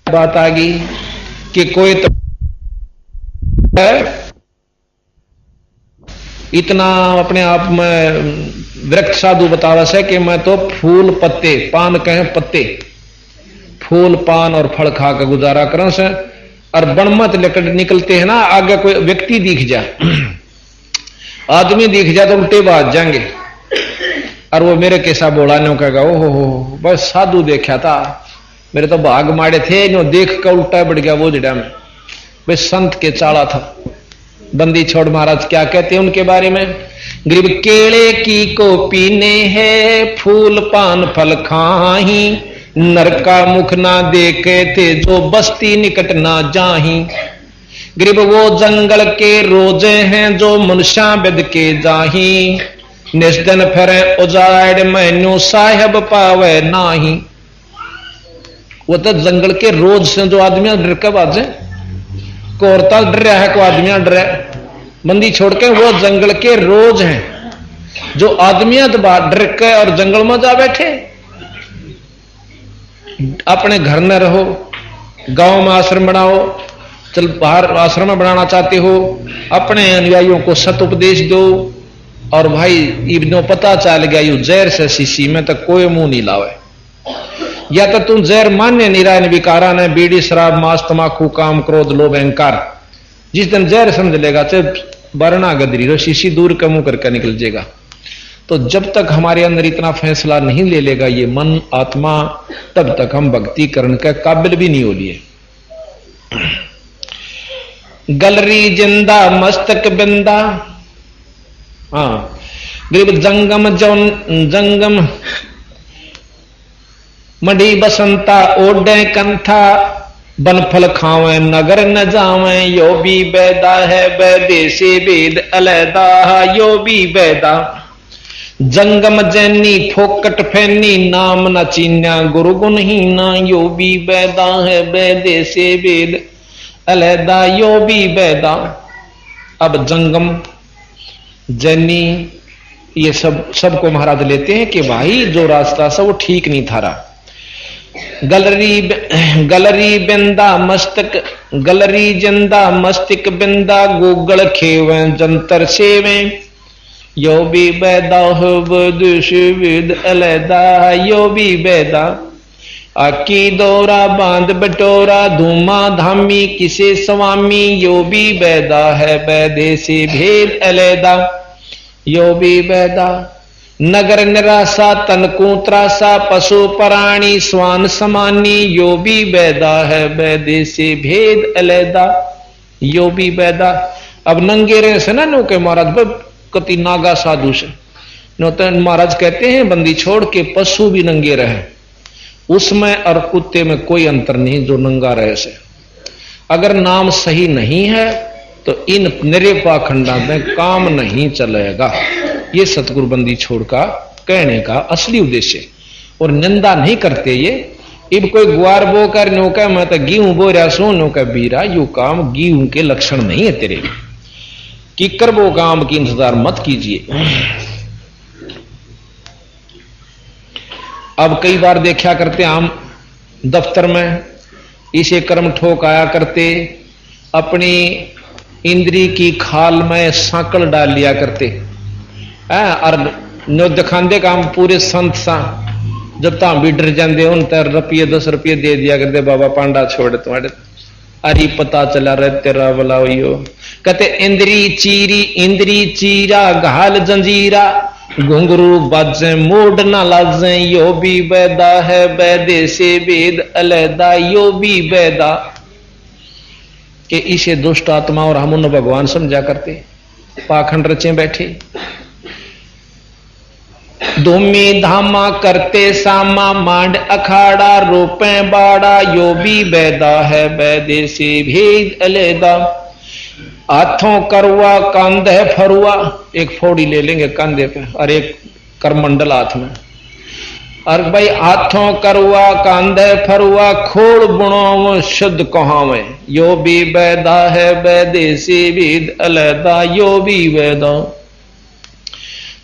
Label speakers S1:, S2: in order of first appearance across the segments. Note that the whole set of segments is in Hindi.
S1: बात आ गई कि कोई तो इतना अपने आप में विरक्त साधु बतावस है कि मैं तो फूल पत्ते, पान कहें पत्ते, फूल पान और फल खा कर गुजारा करं से। और बनमत लेकर निकलते हैं ना, आगे कोई व्यक्ति दिख जाए, आदमी दिख जाए तो उल्टे बात जाएंगे। और वो मेरे कैसा बोला नो कहेगा, ओहो बस साधु देखा था, मेरे तो भाग मारे थे, नो देख कर उल्टा बढ़ गया वो जड़ा में। वे संत के चाला था। बंदी छोड़ महाराज क्या कहते हैं उनके बारे में, गरीब केले की को पीने है, फूल पान फल खाही, नर का मुख ना देखे थे, जो बस्ती निकट ना जाही। गरीब वो जंगल के रोजे हैं, जो मनुष्या बेद के जाही, निस्दन फिरे उजाड़ मैन्यू साहेब पावे नाही। वो तो जंगल के रोज से जो आदमी डर के बाजे, कोरता डर रहा है, को आदमी डर रहा है। बंदी छोड़ के वो जंगल के रोज हैं, जो आदमी डर के और जंगल में जा बैठे। अपने घर में रहो, गांव में आश्रम बनाओ, चल बाहर आश्रम में बनाना चाहते हो, अपने अनुयायियों को सत उपदेश दो। और भाई इब्नो पता चल गया यू जहर से शीशी में तो कोई मुंह नहीं लावे, या तो तुम जहर मान्य निरायन विकारा ने, बीड़ी शराब मांस तमाकू काम क्रोध लोभ अहंकार। जिस दिन जहर समझ लेगा चाहे बरना गदरी रो, शीशी दूर का मुंह करके निकल जाएगा। तो जब तक हमारे अंदर इतना फैसला नहीं ले लेगा ये मन आत्मा, तब तक हम भक्ति करने के काबिल भी नहीं हो लिए। गलरी जिंदा मस्तक बिंदा, हाँ गरीब जंगम जंगम मढ़ी बसंता ओडे कंथा, बनफल खावे नगर न जावे, यो भी बैदा है बैदे से वेद अलैदा, यो भी बैदा। जंगम जैनी फोकट फैनी, नाम न चीन्या गुरु गुण ही ना, यो भी बैदा है बैदे से वेद अलैदा, यो भी बैदा। अब जंगम जैनी ये सबको महाराज लेते हैं कि भाई जो रास्ता था वो ठीक नहीं था रहा। गलरी बिंदा मस्तक, गलरी जिंदा मस्तिक बिंदा, गूगल खेवे जंतर सेवे, यो भी बैदा हो वेद अलैदा, यो भी बैदा। आकी दौरा बांध बटोरा, धूमा धामी किसे स्वामी, यो भी बैदा है बैदे से भेद अलैदा, यो भी बैदा। नगर निराशा तनकू त्रासा, पशु प्राणी स्वान समानी, यो भी बैदा है बैदे से भेद अलैदा, यो भी बैदा। अब नंगे रहे से ना नो के महाराज कति नागा साधु से नो, तो महाराज कहते हैं बंदी छोड़ के पशु भी नंगे रहे, उसमें और कुत्ते में कोई अंतर नहीं जो नंगा रहे से। अगर नाम सही नहीं है तो इन निरेपा खंडा में काम नहीं चलेगा। ये सतगुरु बंदी छोड़ का कहने का असली उद्देश्य। और निंदा नहीं करते ये। इब कोई गुआर बो कर नो का मैं तो गेहूं बो रहा सो नो का बीरा, यू काम गेहूं के लक्षण नहीं है तेरे। किकर वो काम की इंतजार मत कीजिए। अब कई बार देखा करते हम दफ्तर में इसे कर्म ठोक आया करते, अपनी इंद्री की खाल में सांकल डाल लिया करते और नो दिखाते काम पूरे संत सा। जब ताम भी डर जाते उन तर रुपये 10 रुपये दे दिया करते, बाबा पांडा छोड़ तुम्हारे अरे पता चला रहे तेरा बोला यो। कहते इंद्री चीरा घाल जंजीरा, घुंघरू बाजे मोड़ ना लाजे, यो भी बैदा है बैदे से वेद अलैदा, यो भी बैदा। कि इसे दुष्ट आत्मा और हम उन्हें भगवान समझा करते, पाखंड रचे बैठे। धूमी धामा करते सामा, मांड अखाड़ा रोपे बाड़ा, यो भी बैदा है बैदे से भेद अलैदा। हाथों करवा कांधे फरुआ, एक फोड़ी ले लेंगे कांधे पे और एक करमंडल हाथ में। और भाई हाथों करवा कांधे फरुआ, खोड़ बुणों शुद्ध कहावे, यो भी बैदा है बैदे से वेद अलैदा, यो भी बैदा।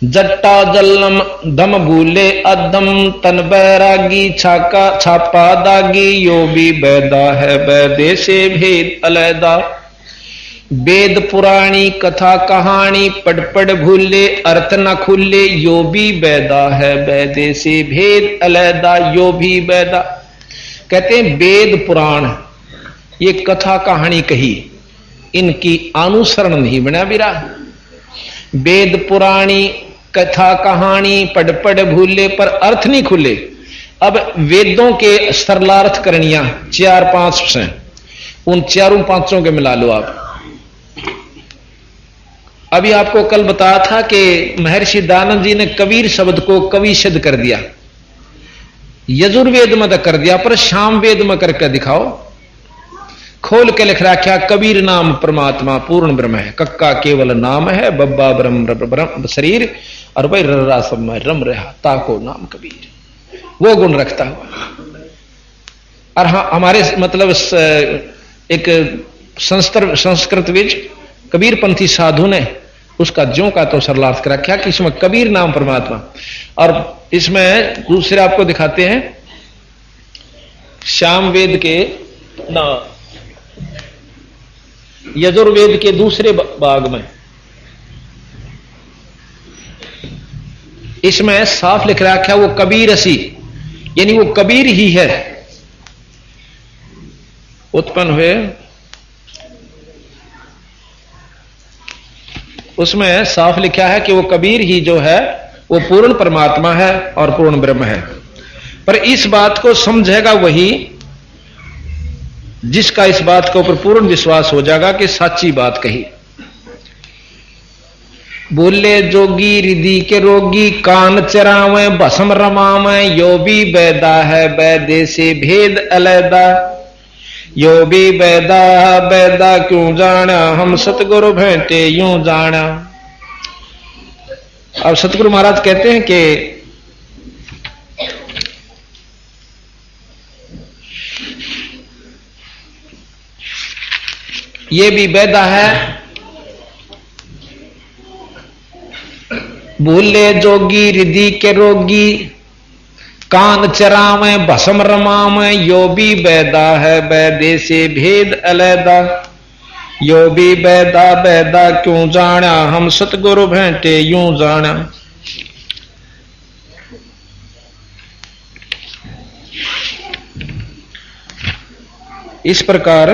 S1: जट्टा जलम दम भूले अदम तन बैरागी छाका छापा दागी यो भी बैदा है बैदे से भेद अलैदा। वेद पुराणी कथा कहानी पढ़ पढ़ भूले अर्थ न खुले यो भी बैदा है बैदे से भेद अलैदा यो भी बैदा। कहते हैं वेद पुराण ये कथा कहानी कही, इनकी अनुसरण नहीं बना बिरा। वेद पुराणी कथा कहानी पढ़ पढ़ भूले पर अर्थ नहीं खुले। अब वेदों के सरलार्थ करनिया 4-5 हैं, उन 4-5 के मिला लो आप। अभी आपको कल बताया था कि महर्षि दयानंद जी ने कबीर शब्द को कवि सिद्ध कर दिया, यजुर्वेद में तो कर दिया, पर सामवेद में करके दिखाओ। खोल के लिख रखा कबीर नाम परमात्मा पूर्ण ब्रह्म है, कक्का केवल नाम है, बब्बा ब्रह्म शरीर, और भाई रर्रा सब में रम रहा ताको नाम कबीर, वो गुण रखता हुआ। और हाँ हमारे मतलब एक संस्कृत विज कबीर पंथी साधु ने उसका ज्यों का तो सरलार्थ कर रखा कि इसमें कबीर नाम परमात्मा। और इसमें दूसरे आपको दिखाते हैं सामवेद के ना यजुर्वेद के दूसरे भाग में, इसमें साफ लिख रखा है वो कबीर असी, यानी वो कबीर ही है। उत्पन्न हुए उसमें साफ लिखा है कि वो कबीर ही जो है वो पूर्ण परमात्मा है और पूर्ण ब्रह्म है। पर इस बात को समझेगा वही जिसका इस बात के ऊपर पूर्ण विश्वास हो जाएगा कि सच्ची बात कही। बोले जोगी रिद्धि के रोगी कान चरावे भस्म रमावे यो भी बैदा है बैदे से भेद अलैदा। यो भी बैदा बैदा क्यों जाना हम सतगुरु भेंटे यूं जाना। अब सतगुरु महाराज कहते हैं कि ये भी बैदा है, भूले जोगी रिद्धि के रोगी कान चरावे भस्म रमावे यो भी बैदा है बैदे से भेद अलैदा। यो भी बैदा बैदा क्यों जाना हम सतगुरु भेंटे यूं जाना। इस प्रकार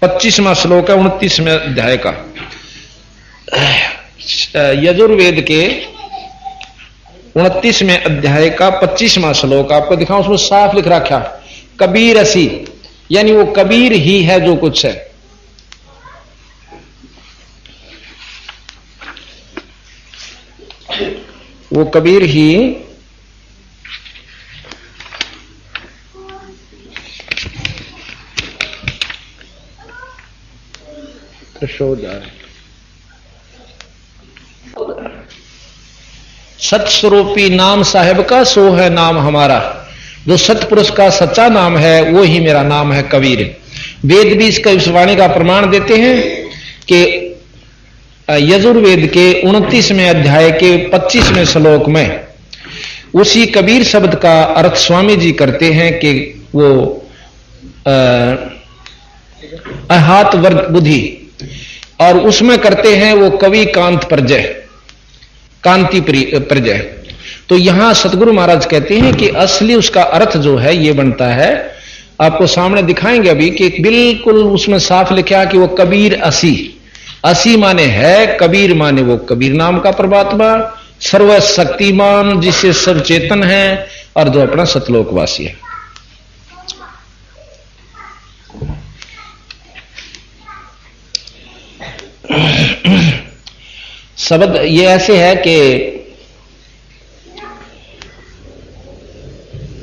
S1: 25वां श्लोक है 29वें अध्याय का यजुर्वेद के 29वें अध्याय का 25वां श्लोक आपको दिखाऊं। उसमें साफ लिख रखा कबीर असी, यानी वो कबीर ही है जो कुछ है। वो कबीर ही सतस्वरूपी नाम साहेब का सो है नाम हमारा। जो सतपुरुष का सच्चा नाम है वो ही मेरा नाम है कबीर। वेद भी इसका इस वाणी का प्रमाण देते हैं कि यजुर्वेद के 29वें अध्याय के 25वें श्लोक में उसी कबीर शब्द का अर्थ स्वामी जी करते हैं कि वो अहात वर्ग बुद्धि, और उसमें करते हैं वो कवि कांत प्रजय कांति प्रजय। तो यहां सतगुरु महाराज कहते हैं कि असली उसका अर्थ जो है ये बनता है, आपको सामने दिखाएंगे अभी कि बिल्कुल उसमें साफ लिखा कि वो कबीर असी। असी माने है, कबीर माने वो कबीर नाम का परमात्मा सर्वशक्तिमान जिससे सब चेतन है और जो अपना सतलोकवासी है। शब्द ये ऐसे है कि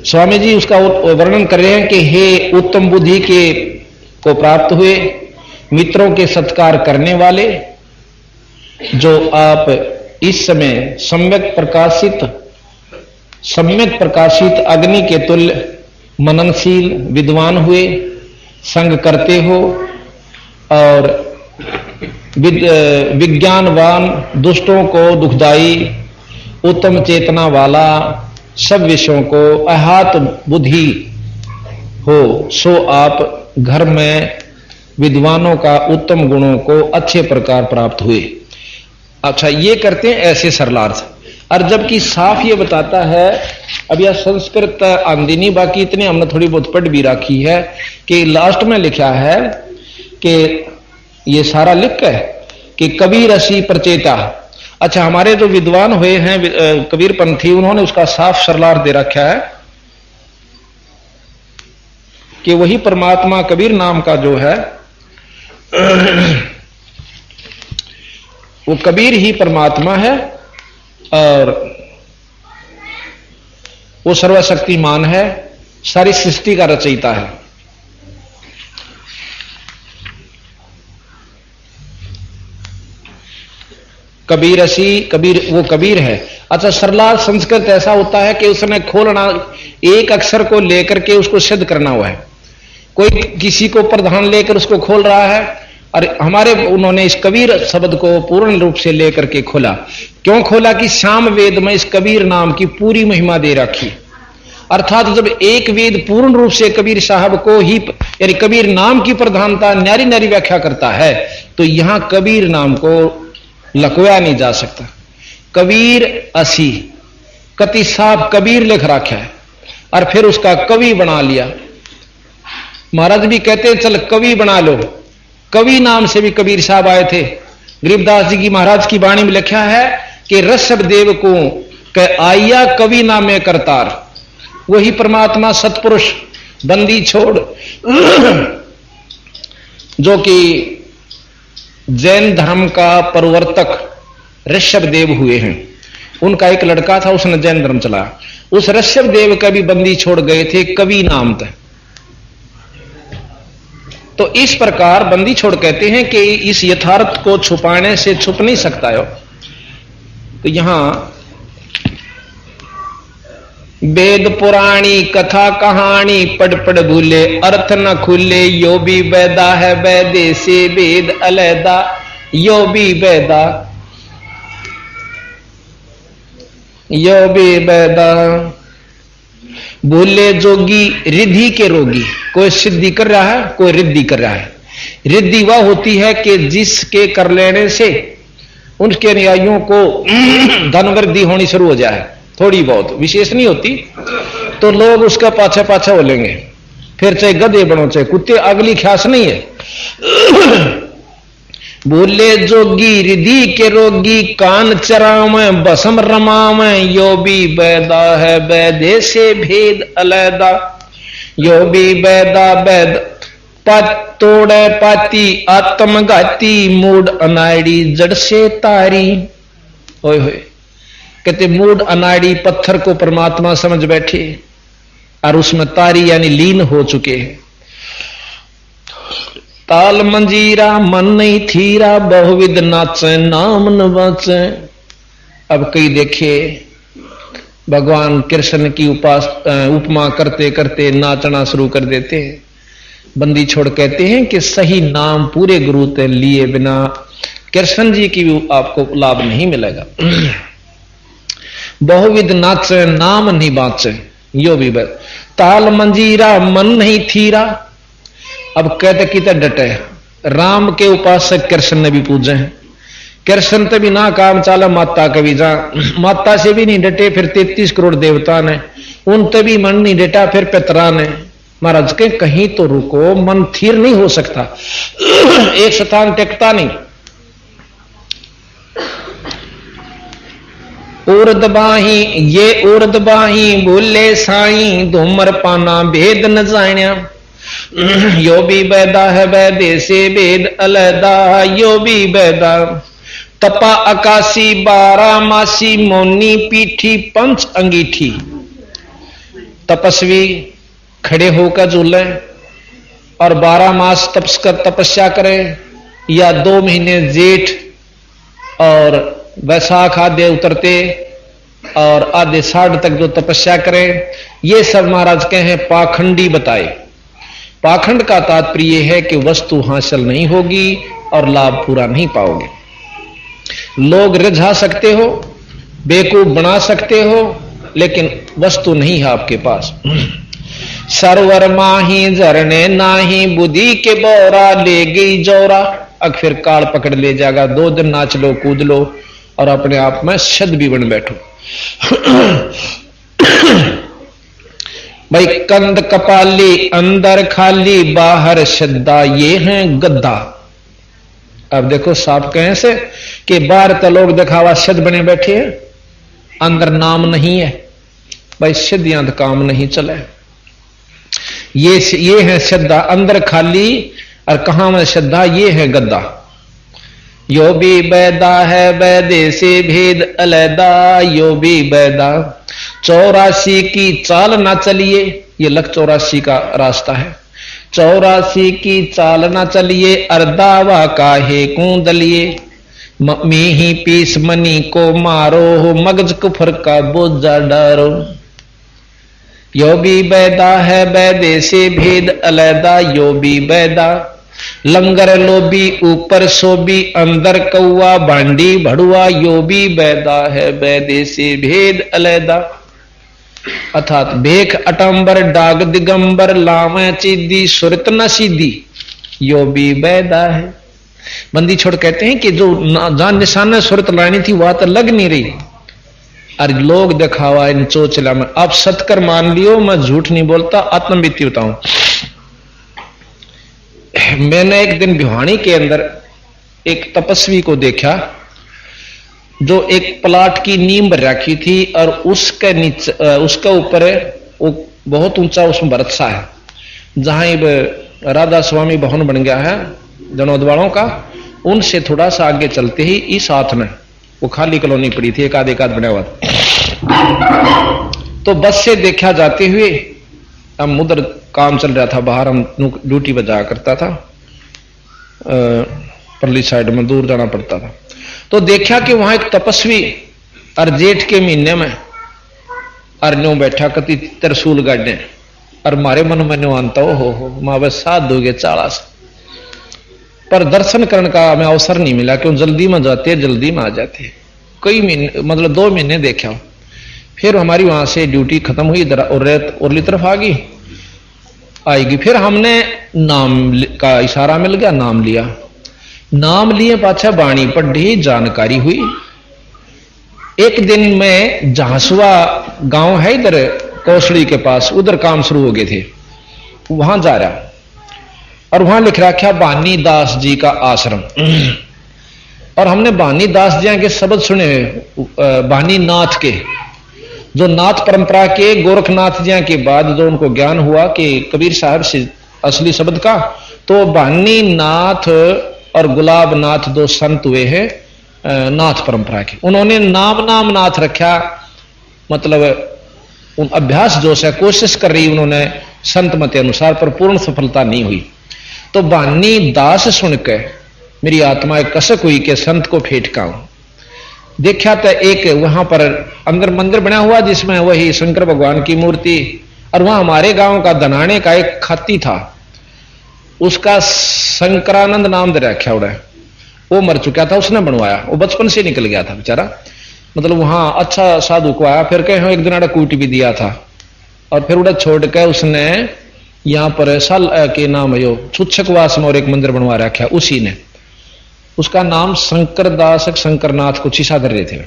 S1: स्वामी जी उसका वर्णन कर रहे हैं कि हे उत्तम बुद्धि के को प्राप्त हुए, मित्रों के सत्कार करने वाले, जो आप इस समय सम्यक प्रकाशित अग्नि के तुल्य मननशील विद्वान हुए, संग करते हो और विज्ञानवान दुष्टों को दुखदाई उत्तम चेतना वाला, सब विषयों को अहात बुद्धि हो, सो आप घर में विद्वानों का उत्तम गुणों को अच्छे प्रकार प्राप्त हुए। अच्छा, ये करते हैं ऐसे सरलार्थ। और जबकि साफ ये बताता है, अब यह संस्कृत आंदी नहीं, बाकी इतने हमने थोड़ी बहुत पढ़ भी रखी है कि लास्ट में लिखा है कि ये सारा लिख है कि कबीर असी प्रचेता। अच्छा, हमारे जो विद्वान हुए हैं कबीर पंथी, उन्होंने उसका साफ सरलार्थ दे रखा है कि वही परमात्मा कबीर नाम का जो है वो कबीर ही परमात्मा है और वो सर्वशक्तिमान है, सारी सृष्टि का रचयिता है। कबीर असी, कबीर वो कबीर है। अच्छा, सरला संस्कृत ऐसा होता है कि उसने खोलना, एक अक्षर को लेकर के उसको सिद्ध करना हुआ है। कोई किसी को प्रधान लेकर उसको खोल रहा है, और हमारे उन्होंने इस कबीर शब्द को पूर्ण रूप से लेकर के खोला। क्यों खोला? कि श्याम वेद में इस कबीर नाम की पूरी महिमा दे रखी। अर्थात जब एक वेद पूर्ण रूप से कबीर साहब को ही, यानी कबीर नाम की प्रधानता न्यारी न्यारी व्याख्या करता है, तो यहां कबीर नाम को लकवाया नहीं जा सकता। कबीर असी, कति साफ कबीर लिख रखा है और फिर उसका कवि बना लिया। महाराज भी कहते हैं चल कवि बना लो। कवि नाम से भी कबीर साहब आए थे। गरीबदास जी की महाराज की वाणी में लिखा है कि ऋषभ देव को कह आया कवि नामे करतार। वही परमात्मा सतपुरुष बंदी छोड़ जो कि जैन धर्म का प्रवर्तक ऋषभ देव हुए हैं। उनका एक लड़का था, उसने जैन धर्म चलाया। उस ऋषभ देव का भी बंदी छोड़ गए थे कवि नाम था। तो इस प्रकार बंदी छोड़ कहते हैं कि इस यथार्थ को छुपाने से छुप नहीं सकता है। तो यहां वेद पुराणी कथा कहानी पढ़ पढ़ भूले, अर्थ न खुले, यो भी वेदा है वैदे से वेद अलैदा, यो भी वेदा यो भी वेदा। भूले जोगी रिद्धि के रोगी। कोई सिद्धि कर रहा है, कोई रिद्धि कर रहा है। रिद्धि वह होती है कि जिसके कर लेने से उनके अनुयायियों को धन वृद्धि होनी शुरू हो जाए, थोड़ी बहुत, विशेष नहीं होती, तो लोग उसका पाछा पाछा हो लेंगे। फिर चाहे गधे बनो चाहे कुत्ते, अगली ख्यास नहीं है। भूले जोगी रिद्धि के रोगी, कान चराव बसम रमाव, यो भी बैदा है बैदे से भेद अलैदा, यो भी बैदा बैद तोड़े पाती आत्मघाती, मूड अनाड़ी जड़ से तारी। ओए होए, कहते मूड अनाड़ी पत्थर को परमात्मा समझ बैठे और उसमें तारी यानी लीन हो चुके हैं। ताल मंजीरा मन नहीं थीरा, बहुविध नाचे नाम न बाचे। अब कई देखे भगवान कृष्ण की उपमा करते करते नाचना शुरू कर देते हैं। बंदी छोड़ कहते हैं कि सही नाम पूरे गुरु ते लिए बिना कृष्ण जी की भी आपको लाभ नहीं मिलेगा। बहुविध नाचे नाम नहीं बाचे, यो भी बात। ताल मंजीरा मन नहीं थीरा। अब कहते कि डटे राम के उपासक कृष्ण ने भी पूजे हैं। कृष्ण तो भी ना काम चाला, माता के भी जा, माता से भी नहीं डटे, फिर 33 करोड़ देवता ने उन तो भी मन नहीं डटा, फिर पितरा ने। महाराज के कहीं तो रुको, मन थीर नहीं हो सकता, एक स्थान टिकता नहीं। उर्द बाही ये उर्द बाही बोले साई, धूमर पाना भेद न जाण्या, यो भी बैदा है वैदे से वेद अलैदा, यो भी बैदा। तपा आकाशी 12 मासी, मौनी पीठी पंच अंगीठी। तपस्वी खड़े होकर झूले और 12 मास तपस्या करें, या 2 महीने जेठ और वैशाख आधे उतरते और आधे साढ़ तक जो तपस्या करें, ये सब महाराज के हैं पाखंडी बताए। पाखंड का तात्पर्य है कि वस्तु हासिल नहीं होगी और लाभ पूरा नहीं पाओगे। लोग रिझा सकते हो बेवकूफ बना सकते हो लेकिन वस्तु नहीं है आपके पास। सरवर माही झरने नाही, बुद्धि के बोरा ले गई जोरा। अब फिर काल पकड़ ले जाएगा, 2 दिन नाच लो कूद लो और अपने आप में शद भी बन बैठो। भाई कंद कपाली, अंदर खाली बाहर श्रद्धा, ये है गद्दा। अब देखो साफ कहें से कि बाहर तो लोग दिखावा शद बने बैठे हैं, अंदर नाम नहीं है। भाई सिद्धियां तो काम नहीं चले। ये है श्रद्धा, अंदर खाली और कहां में श्रद्धा, ये है गद्दा। यो भी बैदा है बैदे से भेद अलैदा, यो भी बैदा। 84 की चाल ना चलिए, ये लख 84 का रास्ता है। 84 की चाल ना चलिए, अर्दावा काहे कूदलिए। मी ही पीस मनी को मारो, हो मगज कुफर का बोझा डारो। यो भी बैदा है बैदे से भेद अलैदा, यो भी बैदा। लंगर लोबी ऊपर सोबी, अंदर कौआ बांडी भड़ुआ, यो भी बैदा है बैदे से भेद अलैदा। अर्थात भेख अटंबर डाग दिगंबर, लावे चीदी सुरत न सीधी, यो भी बैदा है। बंदी छोड़ कहते हैं कि जो जान निशान सुरत लानी थी वह तो लग नहीं रही, और लोग दिखावा इन चोचला में। आप सत्कर मान लियो, मैं झूठ नहीं बोलता, आत्मबीती बताऊं। मैंने एक दिन भिवानी के अंदर एक तपस्वी को देखा जो एक प्लाट की नींव रखी थी और उसके नीचे उसके ऊपर वो बहुत ऊंचा उसमें बरतसा है, जहां राधा स्वामी भवन बन गया है जनौद वालों का। उनसे थोड़ा सा आगे चलते ही इस हाथ में वो खाली कॉलोनी पड़ी थी, एक आध बना हुआ था। तो बस से देखा जाते हुए, हम उधर काम चल रहा था बाहर, हम ड्यूटी पर जाया करता था, परली साइड में दूर जाना पड़ता था। तो देखा कि वहां एक तपस्वी और जेठ के महीने में अरन्यों बैठा कति त्रिशूल गाड़ने, और मारे मन में आनता हो माँ बस साथ दोगे 40। पर दर्शन करने का हमें अवसर नहीं मिला, क्यों जल्दी में जाते जल्दी में आ जाते। कई महीने मतलब 2 महीने देखा। फिर हमारी वहां से ड्यूटी खत्म हुई, उरली तरफ आ गई आएगी। फिर हमने नाम का इशारा मिल गया, नाम लिया। नाम लिए पाछा बाणी पढ़ी, जानकारी हुई। एक दिन में झांसुआ गांव है इधर कौशली के पास, उधर काम शुरू हो गए थे, वहां जा रहा और वहां लिख रखा बानी दास जी का आश्रम। और हमने बानी दास जी के शब्द सुने, बानी नाथ के, जो नाथ परंपरा के गोरखनाथ जी के बाद जो उनको ज्ञान हुआ कि कबीर साहब से असली शब्द का, तो बानी नाथ और गुलाब नाथ 2 संत हुए हैं नाथ परंपरा के। उन्होंने नाम नाथ रखा, मतलब उन अभ्यास जो है कोशिश कर रही उन्होंने संत मत अनुसार, पर पूर्ण सफलता नहीं हुई। तो बानी दास सुनकर मेरी आत्मा एक कसक हुई कि संत को फेंटकाऊं। देखा तो एक वहां पर अंदर मंदिर बना हुआ जिसमें वही शंकर भगवान की मूर्ति, और वहां हमारे गांव का दनाने का एक खाती था, उसका शंकरानंद नाम दे रखा उड़ा, वो मर चुका था, उसने बनवाया, वो बचपन से निकल गया था बेचारा। मतलब वहां अच्छा साधु को आया, फिर कहे एक दिन कूट भी दिया था, और फिर उड़ा छोड़ के उसने यहां पर साल के नाम है यो छुच्छकवास में और एक मंदिर बनवा रखा, उसी ने, उसका नाम शंकर दास शंकरनाथ कुछ ही साधर रहे थे।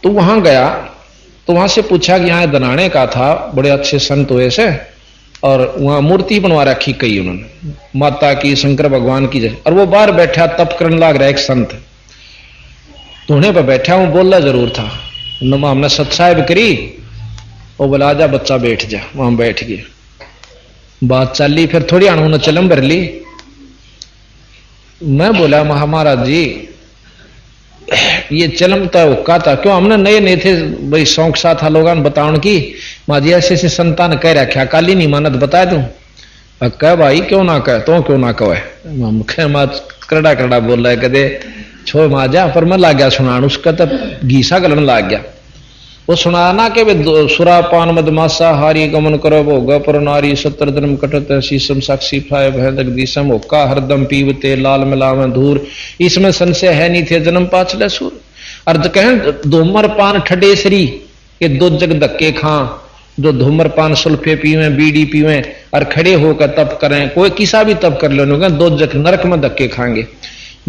S1: तो वहां गया तो वहां से पूछा कि यहाँ दनाने का था, बड़े अच्छे संत हुए से, और वहां मूर्ति बनवा रखी कई उन्होंने, माता की शंकर भगवान की जैसे। और वो बाहर बैठा तप करने लग रहा एक संत, धोने पर बैठा हूं, बोला जरूर था, हमने सत्साहिब करी, वो बोला आजा बच्चा बैठ जा, वहां बैठ गए, बात चली। फिर थोड़ी उन्होंने चलम भर ली। मैं बोला महाराज जी ये चलम तो हुक्का था, क्यों हमने नए नए थे भाई, शौक सा था लोगों बताने की, माजी ऐसे ऐसे संतान कह रखा, काली नहीं मानत बता दूं। कह भाई क्यों ना कह, तो क्यों ना कहे, करड़ा करड़ा बोल रहा है कदे छो माजा, पर मैं लाग गया सुनान, उसका तो घीसा गलन लाग गया। वो सुनाना के सुरापान मदमासा हारी गमन करो भोग पर नारी, सत्र धर्म कटत शीशम साक्षी फाय भैदक दिशम, होका हरदम पीवते लाल मिलाव धूर, इसमें संशय है नहीं थे जन्म पाछले सूर। अर्ज कहें धूम्रपान ठडेसरी ये दो जग धक्के खां, जो धूम्रपान सुल्फे पीवे बीड़ी पीवे और खड़े होकर तप करें, कोई किसा भी तप कर लो दो जग नरक में धक्के खाएंगे।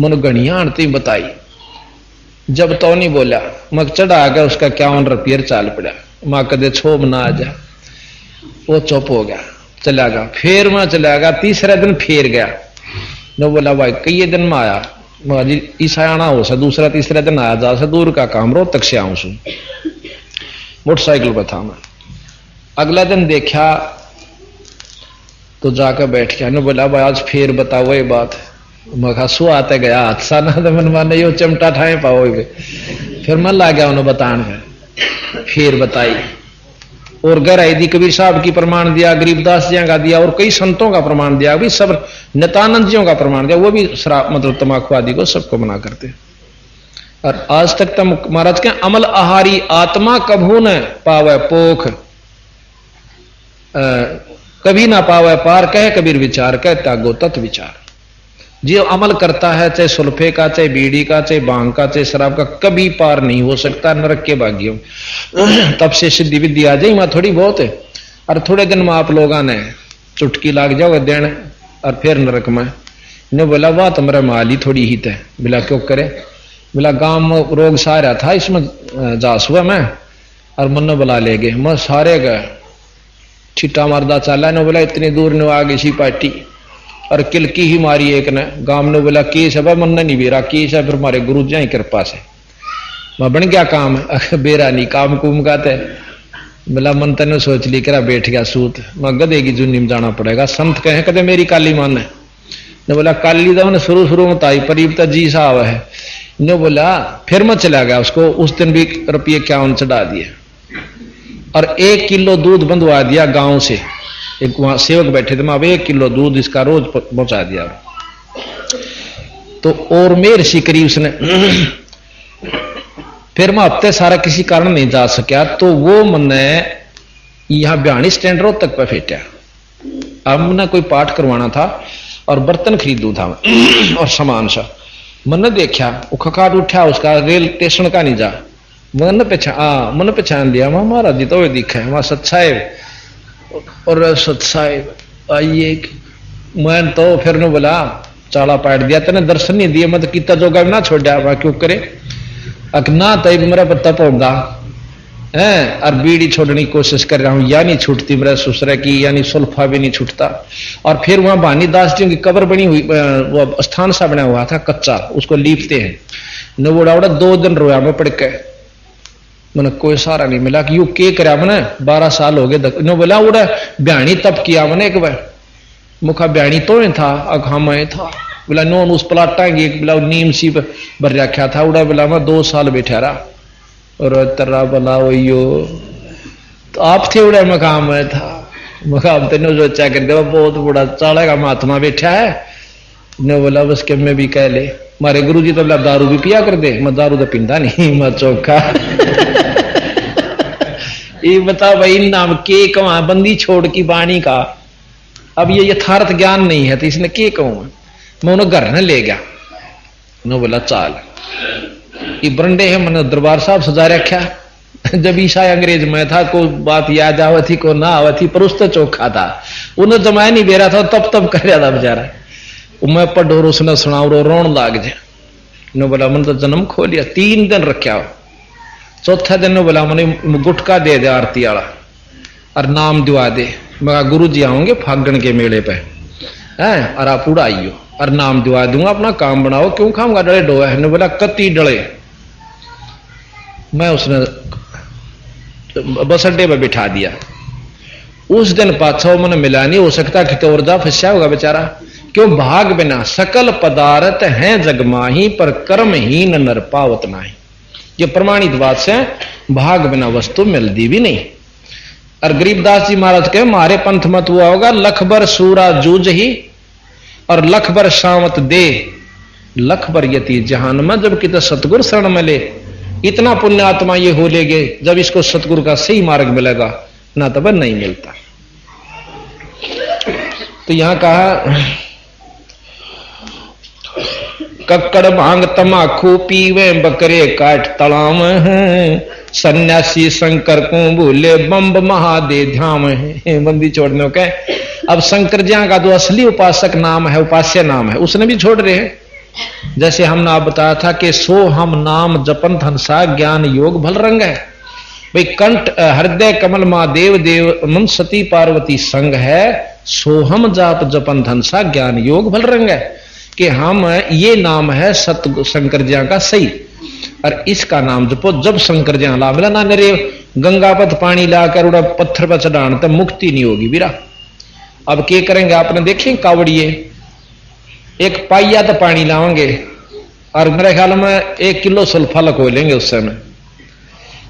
S1: मन गणिया आंटी बताई, जब तो नहीं बोला मग चढ़ा आ गया उसका 51 रुपये चाल पड़ा, माँ कदे छोब ना आ जा, वो चुप हो गया चला गया। फिर मैं चला गया, तीसरे दिन फिर गया, न बोला भाई कई दिन में आया, ईसा आना हो सा दूसरा तीसरा दिन आया, जा सा दूर का काम रोहतक से आऊं सू, मोटरसाइकिल पर था मैं। अगला दिन देखा तो जाकर बैठ गया, न बोला भाई आज फिर बताओ ये बात। मैं कहा सु आते गया हादसा ना तो मन माने यो चिमटा ठाए पाओगे। फिर मन ला गया उन्हें बताने में, फिर बताई और गहराई दी, कबीर साहब की प्रमाण दिया, गरीबदास जी का दिया और कई संतों का प्रमाण दिया, भी सब नित्यानंद जियों का प्रमाण दिया, वो भी शराब मतलब तंबाकू आदि को सबको मना करते। और आज तक तो महाराज के अमल आहारी आत्मा कभू न पावे पोख, कभी ना पावे पार, कह कबीर विचार कह त्यागो तत् विचार। जो अमल करता है चाहे सुल्फे का, चाहे बीड़ी का, चाहे बांग का, चाहे शराब का, कभी पार नहीं हो सकता नरक के भाग्यों। तब से सिद्धि विद्धि आ जाए वहां थोड़ी बहुत है, और थोड़े दिन में आप लोगों ने चुटकी लाग जाओगे देने और फिर नरक में। ने बोला वाह तुम्हारा माल ही थोड़ी ही थे। बोला क्यों करे? बोला गांव में रोग सारा था, इसमें जास हुआ मैं और मन बुला ले गए, मैं सारे गए छिट्टा मरदा चाला। ने बोला इतनी दूर ने आ गई सी पार्टी और किलकी ही मारी एक ने। गांव ने बोला केस है मन नहीं बेरा, केस है फिर हमारे गुरु जी की कृपा से मैं बन गया काम, बेरा नहीं काम कुम का थे। बोला मन तेने सोच ली करा बैठ गया सूत, मैं गधे की जुन्नी में जाना पड़ेगा। संत कहे कदे मेरी काली मान है। ने बोला काली तो मैंने शुरू में ताई परीब तो जी साहब है। ने बोला फिर मैं चला गया, उसको उस दिन भी रुपये 51 चढ़ा दिए और 1 किलो दूध बंधवा दिया गांव से। एक वहां सेवक बैठे थे, मैं अब 1 किलो दूध इसका रोज पहुंचा दिया। तो और मेर सी करी उसने। फिर मैं हफ्ते सारा किसी कारण नहीं जा सका, तो वो मैंने यहां ब्याणी स्टैंड रोड तक पे फेंटा। अब मैंने कोई पाठ करवाना था और बर्तन खरीदू था और सामान सा। मैंने देखा वो खकाट उठा, उसका रेल स्टेशन का नहीं जा। मैंने पहचान लिया, मैं महाराज जी तो दिखा है वहां सत्साहेब और सत्साहेब आइए। मैं तो फिर ने बोला चाला पाट दिया, तेने दर्शन नहीं दिए, मैं तो कितना जोगा भी ना छोड़ा। वहां क्यों करे अकना तय मेरा पत्ता पौधा है और बीड़ी छोड़ने की कोशिश कर रहा हूं, या नहीं छूटती मेरा ससुर की, यानी सुल्फा भी नहीं छूटता। और फिर वहां भानी दास जी की कब्र बनी हुई, वो स्थान सा बना हुआ था कच्चा, उसको लीपते हैं। न वो उड़ा 2 दिन रोया मैं पड़ के, मैंने कोई सहारा नहीं मिला कि यू के करा मैंने 12 साल हो गए। न बोला उड़ा ब्याणी तप किया मैंने एक बार, मुखा ब्याणी तो नहीं था अखा मैं था। बोला नोन उस प्लाटा की बोला नीम सी भर रखा था। उड़ा बोला मैं 2 साल बैठा रहा और तर्रा बोला वही तो आप थे उड़ा मकाम में था। मकाम तेने सोचा कर दे बहुत बड़ा चाड़ा का महात्मा बैठा है। ने बोला बस के मैं भी कह ले, मारे गुरु जी तो बोला दारू भी पिया कर दे। मैं दारू तो पींदा नहीं, मैं चौखा। ये बता भाई नाम के कहा बंदी छोड़ की बाणी का। अब ये यथार्थ ज्ञान नहीं है तो इसने के कहूं मैं उन्हें घर न ले गया। उन्होंने बोला चाल ये बरंडे है, मैंने दरबार साहब सजा रखा। जब ईसा अंग्रेज में था कोई बात याद आवत थी को ना आवत थी, पर उस तो चौखा था, उन्हें जमाया नहीं बेरा था, तब कर रहा था बेचारा। मैं पढ़ो उसने सुनाओ रोन लाग जाए। ने बोला मैंने तो जन्म खो लिया। 3 दिन रखा। चौथा दिन ने बोला मैंने गुटका दे दे आरती वाला और नाम दिवा दे। मैं गुरु जी आऊंगे फागण के मेले पे है और आप उड़ाइयो और नाम दिवा दूंगा, अपना काम बनाओ। क्यों खाऊंगा डले डोया है। ने बोला कति डले। मैं उसने बस अड्डे पर बिठा दिया। उस दिन पाछा मैंने मिला नहीं हो सकता कि तो जा फंसा होगा बेचारा। क्यों भाग बिना सकल पदार्थ हैं जगमाही, पर कर्महीन नर पावत नाही। ये प्रमाणित बात से भाग बिना वस्तु मिलती भी नहीं। और गरीबदास जी महाराज के मारे पंथ मत हुआ होगा, लख बर सूरा जूझ ही और लख बर शामत दे, लख बर यति जहान में। जब कितना सतगुरु शरण मिले, इतना पुण्य आत्मा ये हो लेगे, जब इसको सतगुरु का सही मार्ग मिलेगा ना तब नहीं मिलता। तो यहां कहा कक्कड़ भांग तमाखू पीवे बकरे काट तलाम है, सन्यासी शंकर को भूले बम्ब महादेव धाम है। बंदी छोड़ने के अब शंकर जी का जो असली उपासक नाम है, उपास्य नाम है, उसने भी छोड़ रहे हैं। जैसे हमने आप बताया था कि सो हम नाम जपन धनसा ज्ञान योग भल रंग है। भाई कंठ हृदय कमल महादेव देव मन सती पार्वती संग है, सोहम जाप जपन धनसा ज्ञान योग भल रंग है। कि हम ये नाम है सत शंकर जी का सही, और इसका नाम जपो। जब शंकर जी ला मिला ना नरे गंगापत पानी लाकर उड़ा पत्थर पर चढ़ाने तब मुक्ति नहीं होगी बीरा। अब क्या करेंगे आपने देखें, कावड़िए एक पाइया तो पानी लाओगे और मेरे ख्याल में 1 किलो सल्फा खो लेंगे उस समय।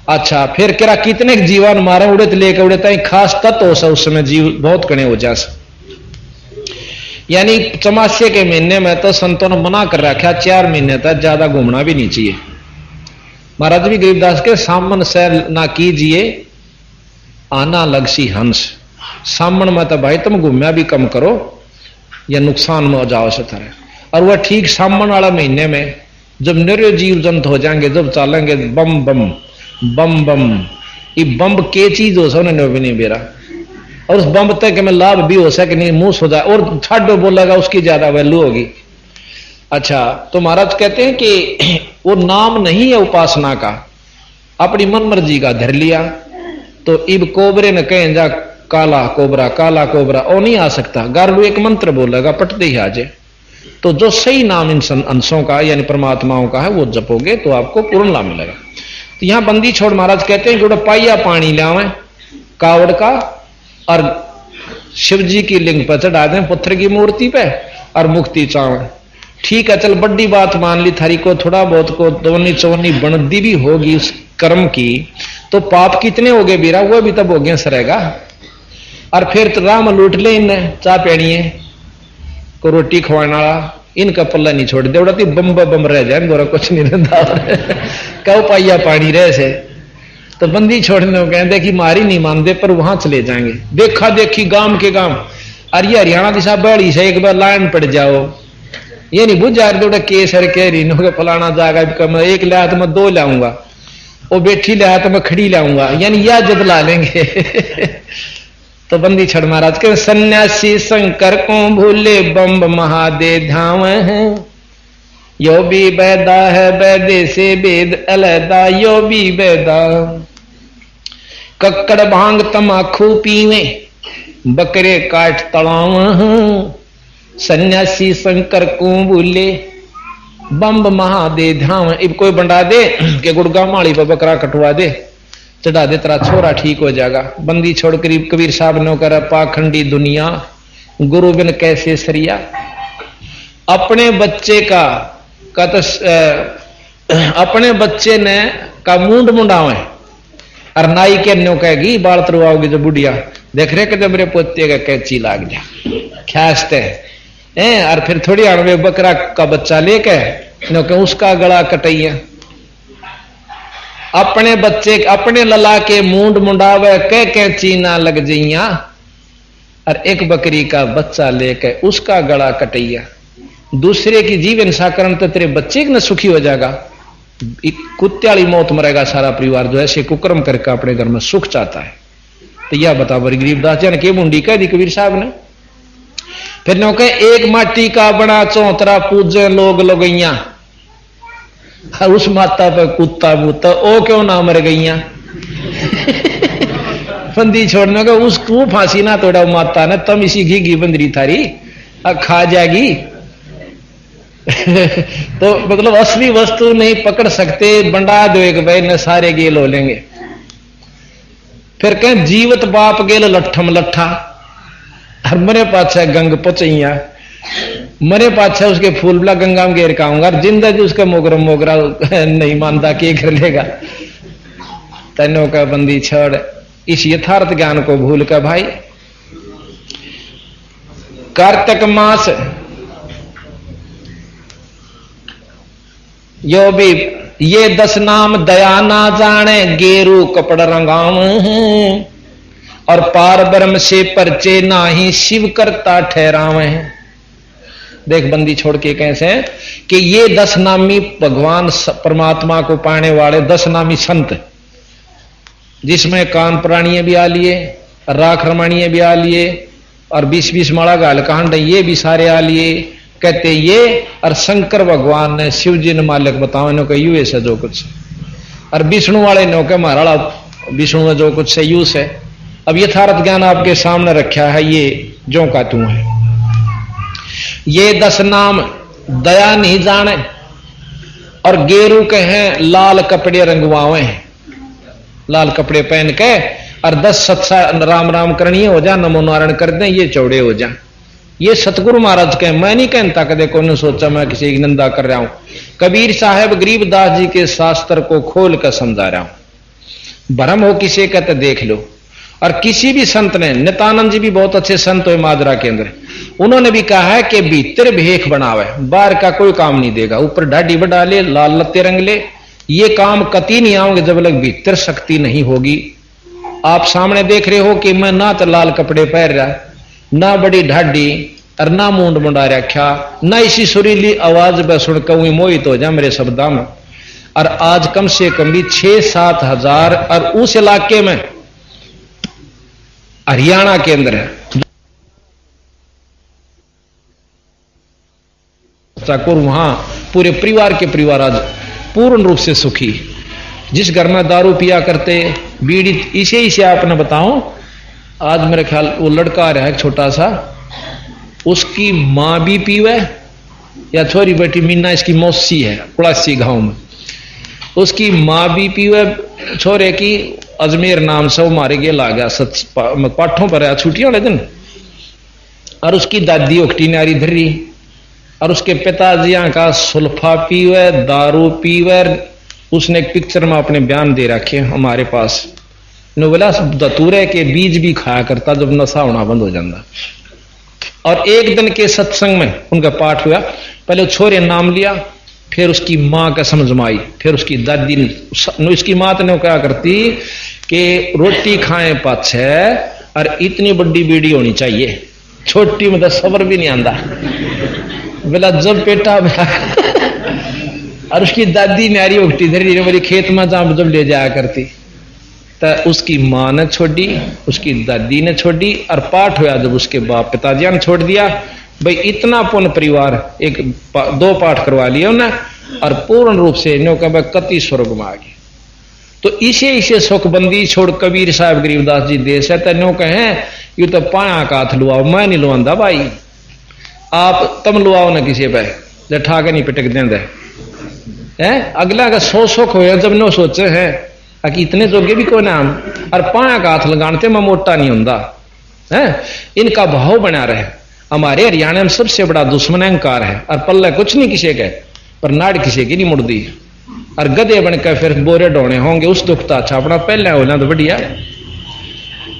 S1: अच्छा फिर क्या कितने जीवन मारे उड़े तो लेकर उड़े तक खास तत्व हो सा उस समय जीव बहुत कने हो जा। यानी चमासे के महीने में तो संतों ने मना कर रखा 4 महीने तक ज्यादा घूमना भी नहीं चाहिए। महाराज भी गरीबदास के सामन सैर ना कीजिए आना लगसी हंस। सामन में तो भाई तुम घूमया भी कम करो या नुकसान में हो जाओ से तरह। और वह ठीक सामन वाला महीने में जब निर जीव जंत हो जाएंगे, जब चलेंगे बम बम बम बम, ये बम के चीज हो सा उन्होंने भी नहीं बेरा। और उस बम तक में लाभ भी हो सके नहीं, मुंह हो जाए और ठाडो बोलेगा उसकी ज्यादा वैल्यू होगी। अच्छा तो महाराज कहते हैं कि वो नाम नहीं है उपासना का, अपनी मन मर्जी का धर लिया। तो इब कोबरे ने कहें जा काला कोबरा वो नहीं आ सकता। गारुड़ एक मंत्र बोलेगा पटते ही आ जाए। तो जो सही नाम इन अंशों का यानी परमात्माओं का है वो जपोगे तो आपको पूर्ण लाभ मिलेगा। तो यहां बंदी छोड़ महाराज कहते हैं कि पाइया पानी लावे कावड़ का और शिव जी की लिंग पर चढ़ा दें पत्थर की मूर्ति पे और मुक्ति चावे। ठीक है चल बड़ी बात मान ली थारी को, थोड़ा बहुत को दोनी चौनी बनदी भी होगी उस कर्म की, तो पाप कितने हो गए बीरा, वो भी तब हो गया सरेगा। और फिर तो राम लूट ले इन्हें चाह पेड़िए को रोटी खवाने वाला, इनका पल्ला नहीं छोड़ दे उड़ाती बम बम रह जाए गोरा कुछ नहीं रहता। कहो पाइया पानी रह से तो बंदी छोड़ने को कहते कि मारी नहीं मानते पर वहां चले जाएंगे। देखा देखी गांव के गांव, अरे हरियाणा दिशा बड़ी से एक बार लाइन पड़ जाओ, ये नहीं बुझा रहे केसर कह रही नो फलाना जाएगा मैं 1 लाया तो मैं 2 लाऊंगा, वो बैठी लाया तो मैं खड़ी लाऊंगा, यानी यह जब ला लेंगे। तो बंदी छड़ महाराज के सन्यासी शंकर को भूले बम्ब महादेव धाम है, यो भी बैदा है बैदे से वेद अलहदा, यो भी बैदा कक्कड़ भांग तमाखू पीवे बकरे काट तलाव, सन्यासी शंकर को भूले बम्ब महादेव धाम। इब कोई बंडा दे के गुड़गांव माड़ी पर बकरा कटवा दे, चढ़ा दे तेरा छोरा ठीक हो जाएगा। बंदी छोड़ करीब कबीर साहब ने कर पाखंडी दुनिया गुरु बिन कैसे सरिया। अपने बच्चे का तो अपने बच्चे ने का मुंड मुंडावे और नाई के न्यो कहेगी बाल तरवाओगी जो बुढ़िया देख रहे कि मेरे पोते का कैची लाग जा ख्यास्ते हैं। और फिर थोड़ी अणवे बकरा का बच्चा लेके न्यो के उसका गला कटैया। अपने बच्चे अपने लला के मुंड मुंडावे कह कैची ना लग जइया, और एक बकरी का बच्चा लेके उसका गला कटैया। दूसरे की जीव हिंसा करने तो तेरे बच्चे न सुखी हो जाएगा, कुत्ते वाली मौत मरेगा सारा परिवार जो ऐसे कुकर्म करके अपने घर में सुख चाहता है। तो यह बता बड़ी गरीबदास जन के मुंडी कह दी कबीर साहब ने। फिर नो कहे एक माटी का बना चौतरा पूजे लोग लगैया, उस माता पर कुत्ता बूता ओ क्यों ना मर गईया। बंदी छोड़ने का उसको फांसी ना तोड़ा माता ने, तम इसी घी बंदरी थारी खा जाएगी। तो मतलब असली वस्तु नहीं पकड़ सकते, बंडा दो एक भाई न सारे गेल हो लेंगे। फिर कहें जीवत बाप गेल लट्ठम लट्ठा, और मरे पाछा गंग पचैया, मरे पाछा उसके फूल बला गंगा में घेर काऊंगा, जिंदा जी उसका मोगरा मोगरा नहीं मानता के कर लेगा। तैनो का बंदी छोड़ इस यथार्थ ज्ञान को भूल कर भाई कार्तिक मास यो भी ये 10 नाम दया ना जाने गेरू कपड़ रंगाव, और पार ब्रह्म से परचे ना ही शिव करता ठहरावे। देख बंदी छोड़ के कैसे कि ये 10 नामी भगवान परमात्मा को पाने वाले 10 नामी संत, जिसमें कान प्राणीय भी आ लिए, राख रमणीय भी आ लिए, और 20-20 माला गाल कांड ये भी सारे आ लिए। कहते ये और शंकर भगवान ने शिव जी ने मालिक बताओ इन्हों का यूएस है जो कुछ, और विष्णु वाले ने के महाराणा विष्णु में जो कुछ है यूस है। अब यथार्थ ज्ञान आपके सामने रखा है, ये जो का तू है। ये 10 नाम दया नहीं जाने, और गेरू के हैं लाल कपड़े रंगवावे हैं, लाल कपड़े पहन के, और 10 सत्सा राम राम करनी हो जा, नमो नारायण कर दें, ये चौड़े हो जा। ये सतगुरु महाराज के, मैं नहीं कहता कदे को ने सोचा मैं किसी की निंदा कर रहा हूं। कबीर साहब गरीबदास जी के शास्त्र को खोल कर समझा रहा हूं। भ्रम हो किसी का तो देख लो। और किसी भी संत ने, नित्यानंद जी भी बहुत अच्छे संत हुए माजरा के अंदर, उन्होंने भी कहा है कि भीतर भेख बनावे, बाहर का कोई काम नहीं देगा। ऊपर ढाडी बढ़ा ले, लाल लत्ते रंग ले, ये काम कति नहीं आओगे जब तक भीतर शक्ति नहीं होगी। आप सामने देख रहे हो कि मैं ना तो लाल कपड़े पहन रहा, ना बड़ी ढाडी, और ना मुंड मुंडा रखा, ना इसी सुरीली आवाज में सुनकर मोहित हो जा मेरे शब्दा में। और आज कम से कम भी 6-7 हजार, और उस इलाके में हरियाणा के अंदर है वहां पूरे परिवार के परिवार आज पूर्ण रूप से सुखी। जिस घर में दारू पिया करते, बीड़ी, इसे आपने बताऊं, आज मेरे ख्याल वो लड़का आ रहा है छोटा सा, उसकी मां भी पीवे, या छोरी बेटी मीना इसकी मौसी है पड़ासी गांव में, उसकी मां भी पीवे छोरे की, अजमेर नाम से वो मारे गए ला गया पाठों पर छुट्टियों वाले दिन। और उसकी दादी उकटी नारी धरी, और उसके पिताजियां का सुल्फा पीवे, दारू पीवे। उसने एक पिक्चर में अपने बयान दे रखे हमारे पास, बोला दतूरे के बीज भी खाया करता जब नशा होना बंद हो जाता। और एक दिन के सत्संग में उनका पाठ हुआ, पहले छोरे नाम लिया, फिर उसकी मां का समझ में आई, फिर उसकी दादी ने, इसकी मां ने क्या करती कि रोटी खाए पाछे और इतनी बड़ी बीड़ी होनी चाहिए, छोटी मतलब सबर भी नहीं आंदा, बोला जब पेटा और उसकी दादी नारी उगटी धरी मेरी खेत में जब ले जाया करती, तो उसकी मां ने छोड़ी, उसकी दादी ने छोड़ी, और पाठ हुआ जब उसके बाप पिताजी ने छोड़ दिया। भाई इतना पुण्य परिवार, 1-2 पाठ करवा लिया उन्हें, और पूर्ण रूप से नो का कति स्वर्ग में आ गए। तो इसे सुखबंदी छोड़ कबीर साहब गरीबदास जी देश है, तो कहें ये तो पाया का हाथ लुआओ, मैं नहीं लुआंदा भाई, आप तम लुआओ ना किसी पे, जब ठाके नहीं पिटक देंगे है। अगला का 100 सुख हो जब नो सोचे है कि इतने जोगे भी कोई नाम, और पाया का हाथ लगाते मैं मोटा नहीं होता है। इनका भाव बना रहे। हमारे हरियाणा में सबसे बड़ा दुश्मन अहंकार है, और पल्ले कुछ नहीं किसी के, पर नाड़ किसी की नहीं मुड़दी, और गधे बनकर फिर बोरे ढोने होंगे, उस दुखता अच्छा अपना पहले होना तो बढ़िया।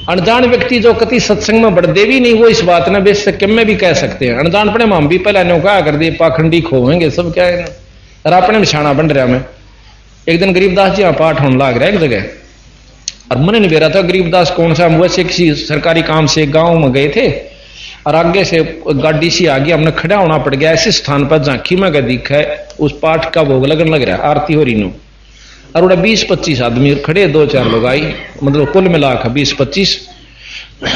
S1: अनजान व्यक्ति जो कति सत्संग में बढ़ते भी नहीं, वो इस बात ने बेशक में भी कह सकते हैं। अनजान पड़े हम भी पहले नौका कर दिए, पाखंडी खोएंगे सब क्या है, और अपने निशाना बन रहा। मैं एक दिन गरीबदास जी पाठ होने लग रहा है एक जगह, और मैंने नहीं बेरा था गरीबदास कौन सा, हम वैसे किसी सरकारी काम से गांव में गए थे, और आगे से गाड़ी सी आ गई, हमने खड़ा होना पड़ गया ऐसे स्थान पर झांकी में का दिखा है उस पाठ का भोग लगन लग रहा है, आरती हो रही नो, और उड़ा 20-25 आदमी खड़े, 2-4 लोग आई, मतलब कुल मिला कर 20-25।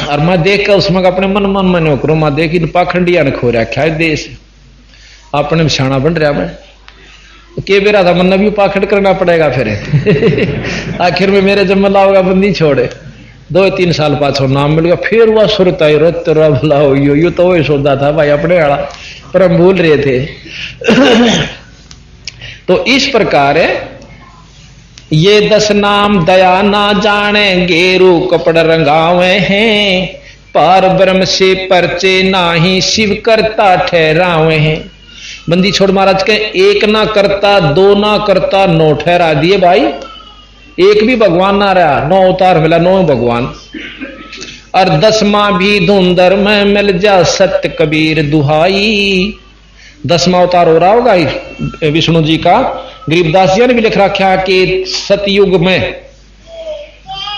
S1: और मैं देख कर उसमें अपने मन में नो करो, मैं देख पाखंडिया ने खो रखा है देश, अपने निशाना बन रहा। मैं के बेरा था मन भी पाखंड करना पड़ेगा फिर आखिर में मेरे जब मला होगा बंदी छोड़े, 2-3 साल पाछो नाम मिल गया, फिर वह सुरता ही रोत भला हो यू तो वही सोचा था भाई अपने वाला, पर हम भूल रहे थे तो इस प्रकार ये 10 नाम दया ना जाने, गेरू कपड़ रंगावे हैं, पार ब्रह्म से परचे नाही, शिव करता ठहरावे हैं। बंदी छोड़ महाराज के 1 ना करता, 2 ना करता, 9 ठहरा दिए भाई, एक भी भगवान ना रहा, 9 अवतार मिला, 9 भगवान। और 10वां भी धुंधर में मिल जा, सत्य कबीर दुहाई। 10वां अवतार हो रहा होगा विष्णु जी का। गरीबदास जी ने भी लिख रखा कि सतयुग में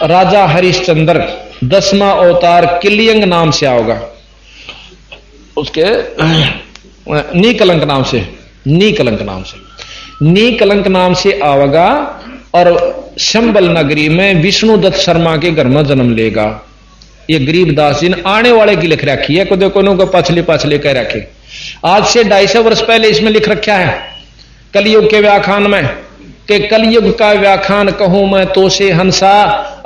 S1: राजा हरिश्चंद्र 10वां अवतार किलियंग नाम से आओगा। उसके नी कलंक नाम से, नी कलंक नाम से, नी कलंक नाम से आवेगा और संबल नगरी में विष्णुदत्त शर्मा के घर में जन्म लेगा। ये गरीबदास जी ने आने वाले की लिख रखी है, को कोनो को पछले पछले कह रखे। आज से 250 वर्ष पहले इसमें लिख रखा है कलयुग के व्याख्यान में कि कलयुग का व्याख्यान कहूं मैं तो से हंसा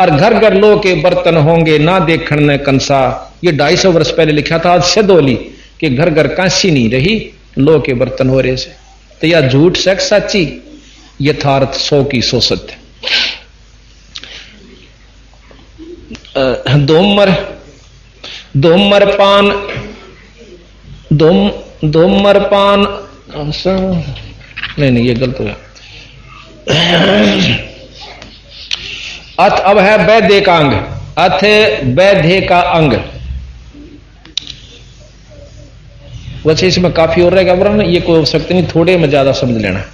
S1: और घर घर लो के बर्तन होंगे ना देखण न कंसा। ये 250 वर्ष पहले लिखा था। आज सदोली कि घर घर कांसी नहीं रही, लो के बर्तन हो रहे से। तो यह झूठ सच सच्ची, यथार्थ 100 की 100 सत्य। धूम्रपान नहीं ये गलत हो गया। अथ अब है वैद्य का अंग, अथ वैद्य का अंग। वैसे इसमें काफी और रहेगा वरन ये कोई आवश्यकता नहीं, थोड़े में ज्यादा समझ लेना।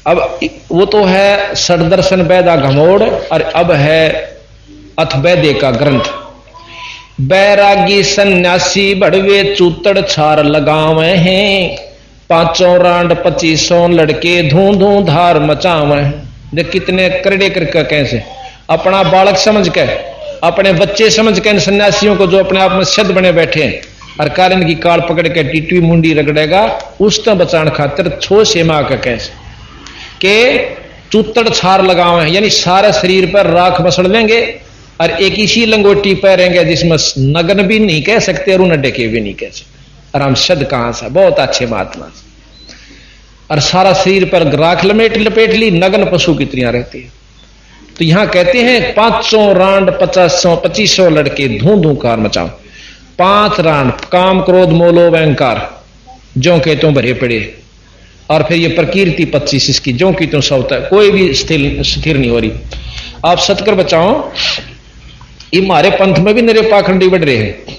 S1: अब वो तो है षडदर्शन वैदा घमोड़, और अब है अथ वैद्य का ग्रंथ। बैरागी सन्यासी बड़वे चूतड़ छार लगावे हैं, 500 रांड 2500 लड़के धू धू धार मचावे। देख कितने करड़े करके कैसे अपना बालक समझ के, अपने बच्चे समझ के इन सन्यासियों को जो अपने आप में सिद्ध बने बैठे हैं और कारण की काल पकड़ के टीटवी मुंडी रगड़ेगा, उस तक बचाण खातिर छो सेमा का कैसे के चूतड़ छार लगावे, यानी सारे शरीर पर राख मसड़ लेंगे और एक इसी लंगोटी पहनेंगे जिसमें नग्न भी नहीं कह सकते और उन्हें डेके भी नहीं कह सकते। और हम शब्द कहां से बहुत अच्छे महात्मा से, और सारा शरीर पर राख लपेट ली, नग्न पशु की तरह रहती है। तो यहां कहते हैं 500 रांड 2500 लड़के धू धू कार मचाओ। 5 रांड काम क्रोध मोलो अहंकार जो के तो भरे पड़े, और फिर ये प्रकृति 25 इसकी जो की तो सौता, कोई भी स्थिर नहीं हो रही। आप सतकर बचाओ, ये हमारे पंथ में भी नरे पाखंडी बढ़ रहे हैं।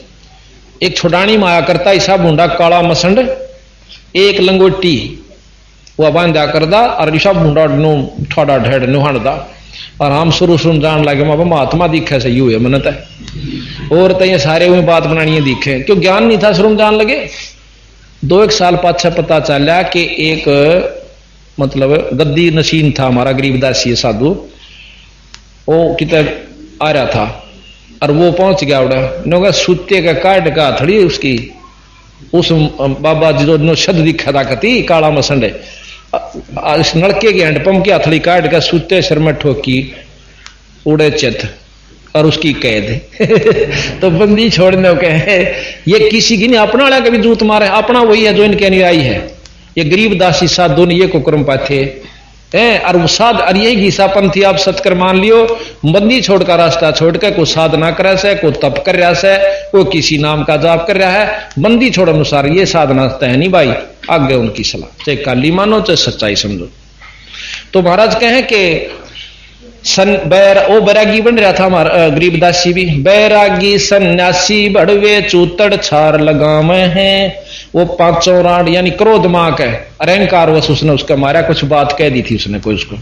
S1: एक छोड़ानी माया करता ऐसा बूंडा काला मसंड, एक लंगोटी वह बांधा करदा और ईसा बूंडा नो ठोड़ा ढेड़ नुहाड़ा, और हम शुरू जान लगे माँ महात्मा दिखे से यू है मनत है। और तो ये सारे हुए बात बनानी है दिखे, क्यों ज्ञान नहीं था, शुरू जान लगे। 2-1 साल पाछा पता चला कि एक मतलब गद्दी नशीन था हमारा गरीबदासी साधु, वो कितने आ रहा था और वो पहुंच गया उड़ा सूते का काट का थड़ी उसकी, उस बाबा जी जो शब्द दिखा था कती काला मसंडे, इस नलके के हैंडपंप की हथड़ी काट का सूते सिर में ठोकी, उड़े चित और उसकी कैद। तो बंदी छोड़ने के ये किसी की नहीं, अपना वाला कभी जूत मारे, अपना वही है जो इनके अनुयायी है। ये गरीबदासी साधु ने ये को क्रम पाथे और वो साध, और यही गीसापंथी आप सतकर मान लियो, बंदी छोड़कर रास्ता छोड़ के कोई साधना कर रहा है, कोई तप कर रहा है, कोई किसी नाम का जाप कर रहा है, बंदी छोड़ अनुसार ये साधना है नहीं भाई। आगे उनकी सलाह, चाहे काली मानो चाहे सच्चाई समझो। तो महाराज कहें कि ओ बैरागी बन रहा था हमारा गरीबदासी भी। बैरागी सन्यासी बड़वे चूतड़ छार लगावे हैं, वो 500 रांड यानी क्रोध मां का अहंकार वश उसने उसका मारा, कुछ बात कह दी थी उसने कोई उसको,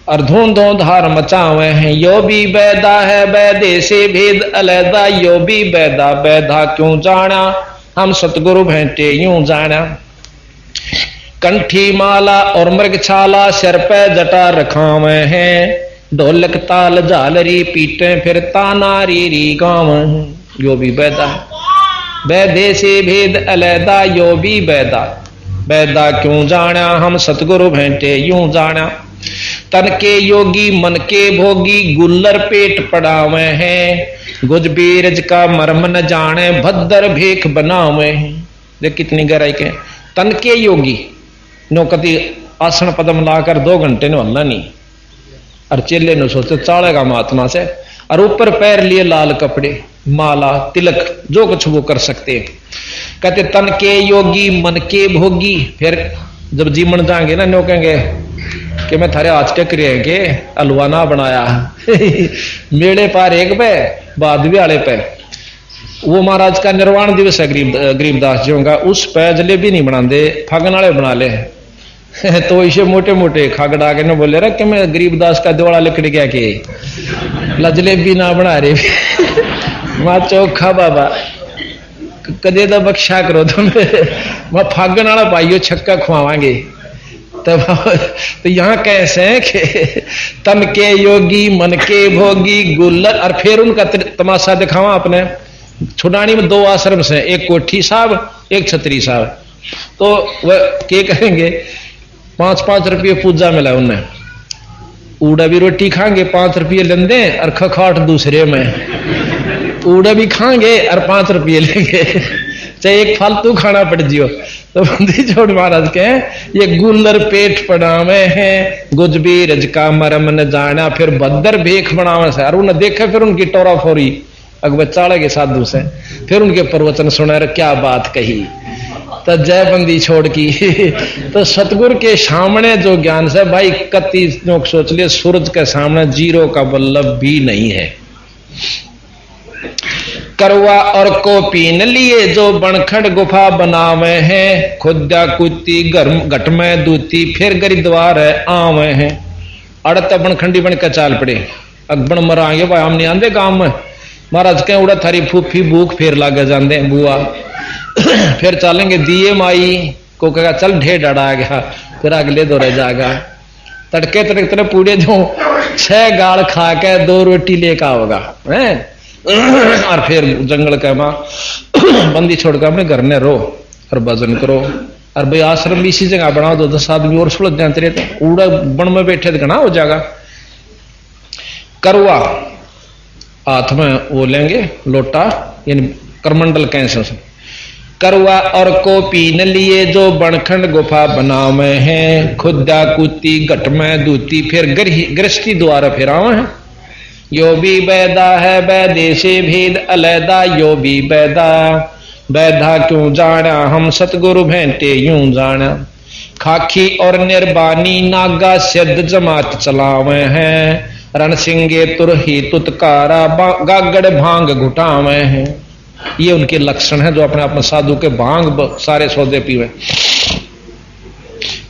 S1: और धूंधो धार मचावे हैं। यो भी बैदा है बैदे से भेद अलैदा, यो भी बैदा बैदा क्यों जाना, हम सतगुरु भेंटे यूं जाना। कंठी माला और मृगछाला सिर पे जटा रखावे हैं, ढोलक ताल झालरी पीटे फिर ताना री गाँव। यो भी बैदा बैदे से भेद अलैदा, यो भी बैदा बैदा क्यों जाना, हम सतगुरु भेंटे यूं जाना। तन के योगी मन के भोगी, गुल्लर पेट पड़ावे हैं, गुज बीरज का मर्म न जाने, भद्दर भेख बनावे हैं। देख कितनी गहराई के। तन के योगी नो कति आसन पदम लाकर 2 घंटे ने हलना नहीं, और चेले ने सोचे चालेगा महात्मा से, और ऊपर पैर लिए लाल कपड़े माला तिलक जो कुछ वो कर सकते हैं। कहते तन के योगी मन के भोगी, फिर जब जीवन जाएंगे ना नो कहेंगे कि मैं थारे आज टक रहे के हलवा ना बनाया मेले पार एक पे बादवी वाले पे। वो महाराज का निर्वाण दिवस है गरीबदास जी का, उस पे जलेबी नहीं बनाते, फागन वाले बना ले। तो इसे मोटे मोटे खागड़ा के न बोले रहा कि मैं गरीबदास का दौड़ा लिकड़ गया कि जलेबी ना बना रहे। मां चौखा बाबा कदे तो बख्शा करो तुम वह फागन वाला पाइयो छक्का खुआवांगे तब। तो यहाँ कैसे हैं कि तन के योगी मन के भोगी गुल्लर। और फिर उनका तमाशा दिखावा अपने छुड़ानी में 2 आश्रम से, एक कोठी साहब एक छतरी साहब। तो वह क्या करेंगे 5-5 रुपये पूजा मिला उन्हें, ऊड़ा भी रोटी खाएंगे 5 रुपये लेंदे और खखाट दूसरे में ऊड़ा भी खाएंगे और 5 रुपये लेंगे, चाहे एक फालतू खाना पड़ जियो। तो बंदी छोड़ महाराज के ये गुल्लर पेट पड़ावे हैं गुजबी रज का मरम न जाना, फिर बदर भेख बनावे से। और उन्हें देखे फिर उनकी टोरा फोरी अकबर चाड़े के साधु से, फिर उनके प्रवचन सुना क्या बात कही। तो जय बंदी छोड़ की तो सतगुरु के सामने जो ज्ञान से भाई कति लोग सोच लिए सूरज के सामने जीरो का बल्लभ भी नहीं है। करवा और को पीन लिए जो बनखंड गुफा बनावे हैं, खुदा कुत्ती घट में दूती फिर गरिद्वार आवे हैं। अड़त बनखंडी बन के चाल पड़े अकबर मरांगे भाई हम नहीं आंदे गांव में। महाराज के उड़ा थारी फूफी भूख फिर लागे जाते बुआ फिर चलेंगे दिए माई को कहा चल ढेर डरा गया, फिर अगले दौरे जागा तड़के तड़के पूरे जो 6 गाल खा के 2 रोटी लेकर आओगा है। और फिर जंगल का माँ बंदी छोड़कर अपने घर में रो और भजन करो। और भाई आश्रम भी इसी जगह बनाओ, 10 आदमी और सुलझ जाते रहते, उड़ा बन में बैठे तो घना हो जाएगा। करवा हाथ में वो लेंगे लोटा यानी करमंडल कैसे से। करवा और को पीन लिए जो बनखंड गुफा बनावे हैं, खुदा कुत्ती घट में दूती फिर गृहस्थी द्वारा फिरावे हैं। यो भी बैदा है बैदे से भेद अलैदा, यो भी बैदा बैधा क्यों जाना हम सतगुरु भेंटे यूं जाना। खाखी और निर्बानी नागा सिद्ध जमात चलावे हैं, रण सिंगे तुरही तुतकारा गागड़ भांग घुटावे हैं। ये उनके लक्षण है जो अपने अपने साधु के भांग सारे सौदे पीवे।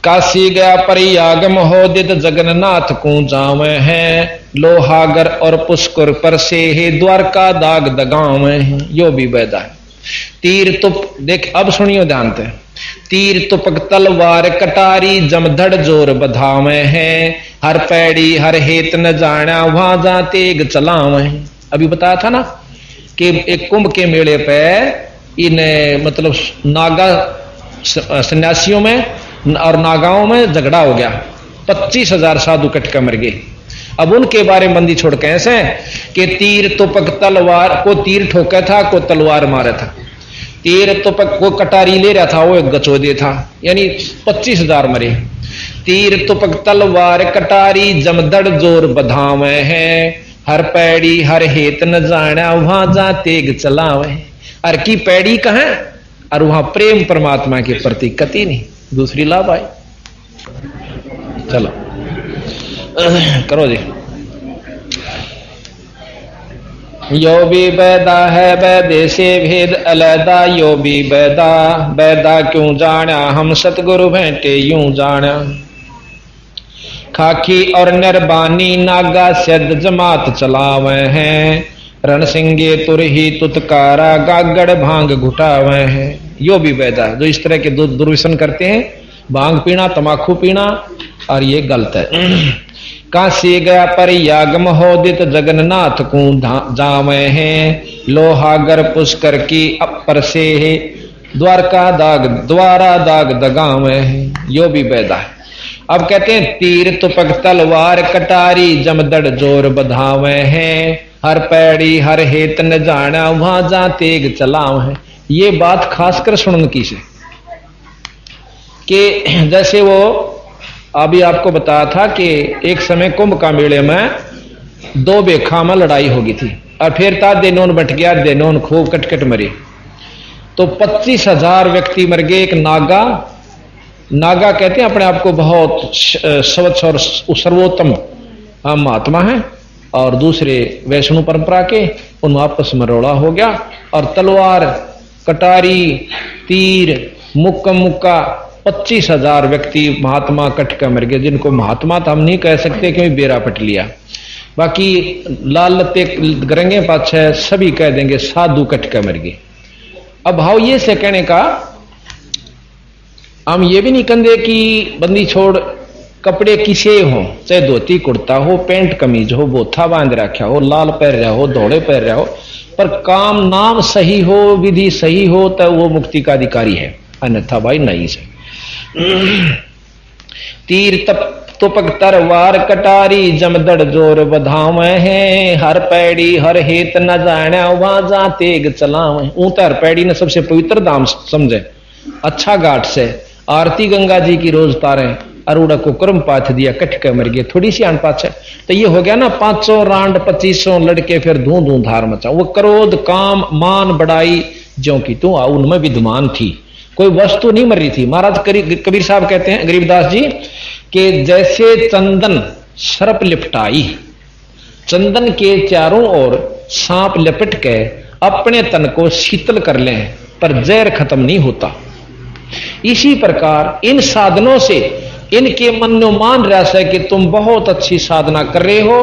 S1: काशी गया परियाग महोदित जगन्नाथ को जावे हैं, लोहागर और पुष्कर पर से हे द्वारका दाग दगावे हैं। यो भी बैदा है। तीर तुप देख अब सुनियो ध्यान से। तीर तुपक तलवार कटारी जमधड़ जोर बधावे हैं, हर पैड़ी हर हेत न जाना वहां जा तेग चलावे हैं। अभी बताया था ना कि एक कुंभ के मेले पे इन मतलब नागा सन्यासियों में और नागाओं में झगड़ा हो गया, 25,000 साधु कट कर मर गए। अब उनके बारे में बंदी छोड़ के ऐसे कि तीर तुपक तलवार को तीर ठोका था, को तलवार मारा था। तीर तुपक को कटारी ले रहा था, वो एक गचोदे था, यानी 25,000 मरे। तीर तुपक तलवार कटारी जमदड़ जोर बधावे हैं, हर पैड़ी हर हेत न जाना वहां जा तेग चलावे। हर की पैड़ी कहाँ और वहां प्रेम परमात्मा के प्रति कति नहीं, दूसरी लाभ आई। चलो करो जी। यो भी बैदा है बैदे से भेद अलैदा, यो भी बैदा बैदा क्यों जाना हम सतगुरु भेंटे यूं जाना। खाकी और निर्बानी नागा सिद्ध जमात चलावे हैं, रण सिंगे तुरही तुतकारा गागड़ भांग घुटावे हैं। यो भी बैदा जो इस तरह के दुर्व्यसन करते हैं, भांग पीना तमाकू पीना, और ये गलत है। काशी गया परियाग महोदित जगन्नाथ को जावे हैं, लोहागर पुष्कर की अपर से द्वारका दाग द्वारा दाग दगावे हैं। यो भी बैदा है। अब कहते हैं तीर तुपक तलवार कटारी जमदड़ जोर बधावे हैं, हर पैड़ी हर हेत न जाना वहां जा तेग चलाव है। ये बात खासकर सुनन की से कि जैसे वो अभी आपको बताया था कि एक समय कुंभ का मेले में 2 बेखा में लड़ाई होगी थी और फिर था देनोन बट गया, देनोन खूब कटकट मरे, तो 25,000 व्यक्ति मर गए। एक नागा कहते हैं अपने आप को बहुत स्वच्छ और सर्वोत्तम महात्मा है, और दूसरे वैष्णु परंपरा के उन आपस में रोड़ा हो गया, और तलवार कटारी तीर मुक्का मुक्का 25,000 व्यक्ति महात्मा कट कर मर गए, जिनको महात्मा तो हम नहीं कह सकते क्योंकि बेरा पट लिया, बाकी लाल लते गरंगे पाछे सभी कह देंगे साधु कट कर मर गए। अब भाव ये से कहने का, हम ये भी नहीं कहते कि बंदी छोड़ कपड़े किसे हो, चाहे धोती कुर्ता हो, पैंट कमीज हो, बोथा बांध रखा हो, लाल पहन रहा हो, धोड़े पहन रहा हो, पर काम नाम सही हो, विधि सही हो, तो वो मुक्ति का अधिकारी है, अन्यथा भाई नहीं से। तीर तुपक तरवार कटारी जमदड़ जोर बधावे हैं, हर पैड़ी हर हेत न जाने वहां जा तेग चलावे। ऊंता हर पैड़ी ने सबसे पवित्र धाम समझे, अच्छा घाट से आरती गंगा जी की रोज तारे, अरुड़ा को कर्म पाथ दिया, कट के मर गए, थोड़ी सी अनपाछ है। तो ये हो गया ना 500 रांड 2500 लड़के, फिर धू धू धार मचा। वो क्रोध काम मान बड़ाई ज्यों की तू उनमें विद्यमान थी, कोई वस्तु नहीं मर रही थी। महाराज कबीर साहब कहते हैं, गरीबदास जी, कि जैसे चंदन सर्प लिपटाई, चंदन के चारों ओर सांप लपट के अपने तन को शीतल कर लें, पर जहर खत्म नहीं होता। इसी प्रकार इन साधनों से इनके मन में मान रहा है कि तुम बहुत अच्छी साधना कर रहे हो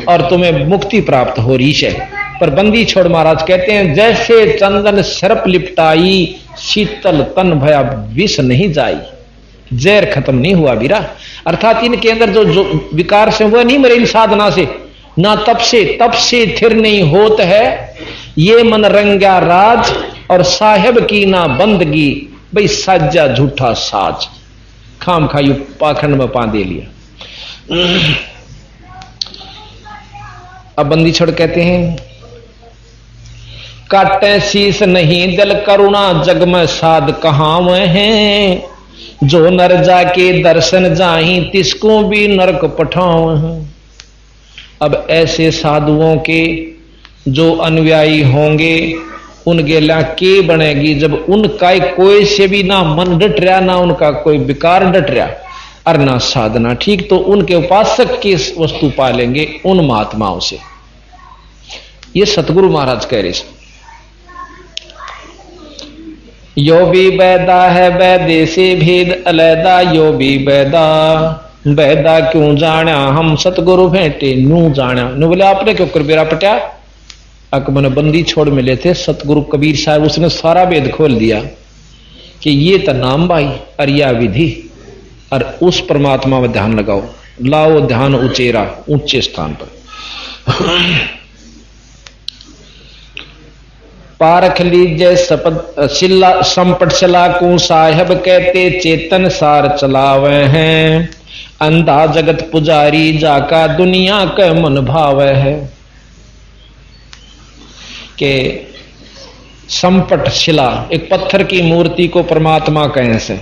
S1: और तुम्हें मुक्ति प्राप्त हो रही है, पर बंदी छोड़ महाराज कहते हैं, जैसे चंदन सर्प लिपटाई, शीतल तन भया विष नहीं जाई, जहर खत्म नहीं हुआ बीरा। अर्थात इनके अंदर जो विकार से वह नहीं मरे इन साधना से, ना तप से थिर नहीं होत है, ये मन रंगा राज और साहेब की ना बंदगी, भाई साजा झूठा साज, खाम खायू पाखंड में पा दे लिया। अब बंदी छोड़ कहते हैं, काटे शीस नहीं दिल करुणा जग में साध कहां हैं, जो नर जाके दर्शन जाही तिसको भी नरक पठाओ। अब ऐसे साधुओं के जो अनुयायी होंगे उनके ला के बनेगी, जब उनका कोई से भी ना मन डट रहा, ना उनका कोई विकार डट रहा और ना साधना ठीक, तो उनके उपासक की वस्तु पालेंगे उन महात्माओं से। ये सतगुरु महाराज कह रहे। यो भी बैदा है बैदे से भेद अलैदा, यो भी बैदा बैदा क्यों जाना हम सतगुरु भेंटे नू जाना। नु बोले आपने क्यों कर बेरा पटा, अकमन बंदी छोड़ मिले थे सतगुरु कबीर साहब, उसने सारा वेद खोल दिया कि ये तो नाम भाई अरिया विधि, और उस परमात्मा में ध्यान लगाओ, लाओ ध्यान उचेरा ऊंचे स्थान पर। पारख लीजिए सपद शिला संपट चलाकू साहेब कहते चेतन सार चलावे हैं, अंधा जगत पुजारी जाका दुनिया के मन भावे है। के संपट शिला एक पत्थर की मूर्ति को परमात्मा कहें से,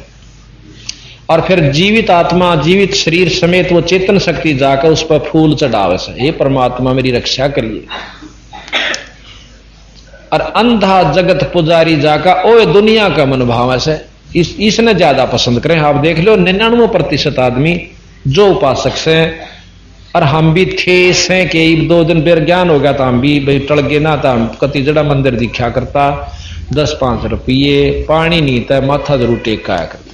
S1: और फिर जीवित आत्मा जीवित शरीर समेत वो चेतन शक्ति जाकर उस पर फूल चढ़ावे से, ये परमात्मा मेरी रक्षा करिए। और अंधा जगत पुजारी जाका ओ दुनिया का मन भाव से, इसने ज्यादा पसंद करें। आप देख लो 99% आदमी जो उपासक से, और हम भी थे से कि 2 दिन बेर ज्ञान हो गया था, हम भी भाई टल गए ना था, हम कति जड़ा मंदिर दिखा करता, 10-5 रुपये पानी नहीं था, माथा जरूर टेक आया करते।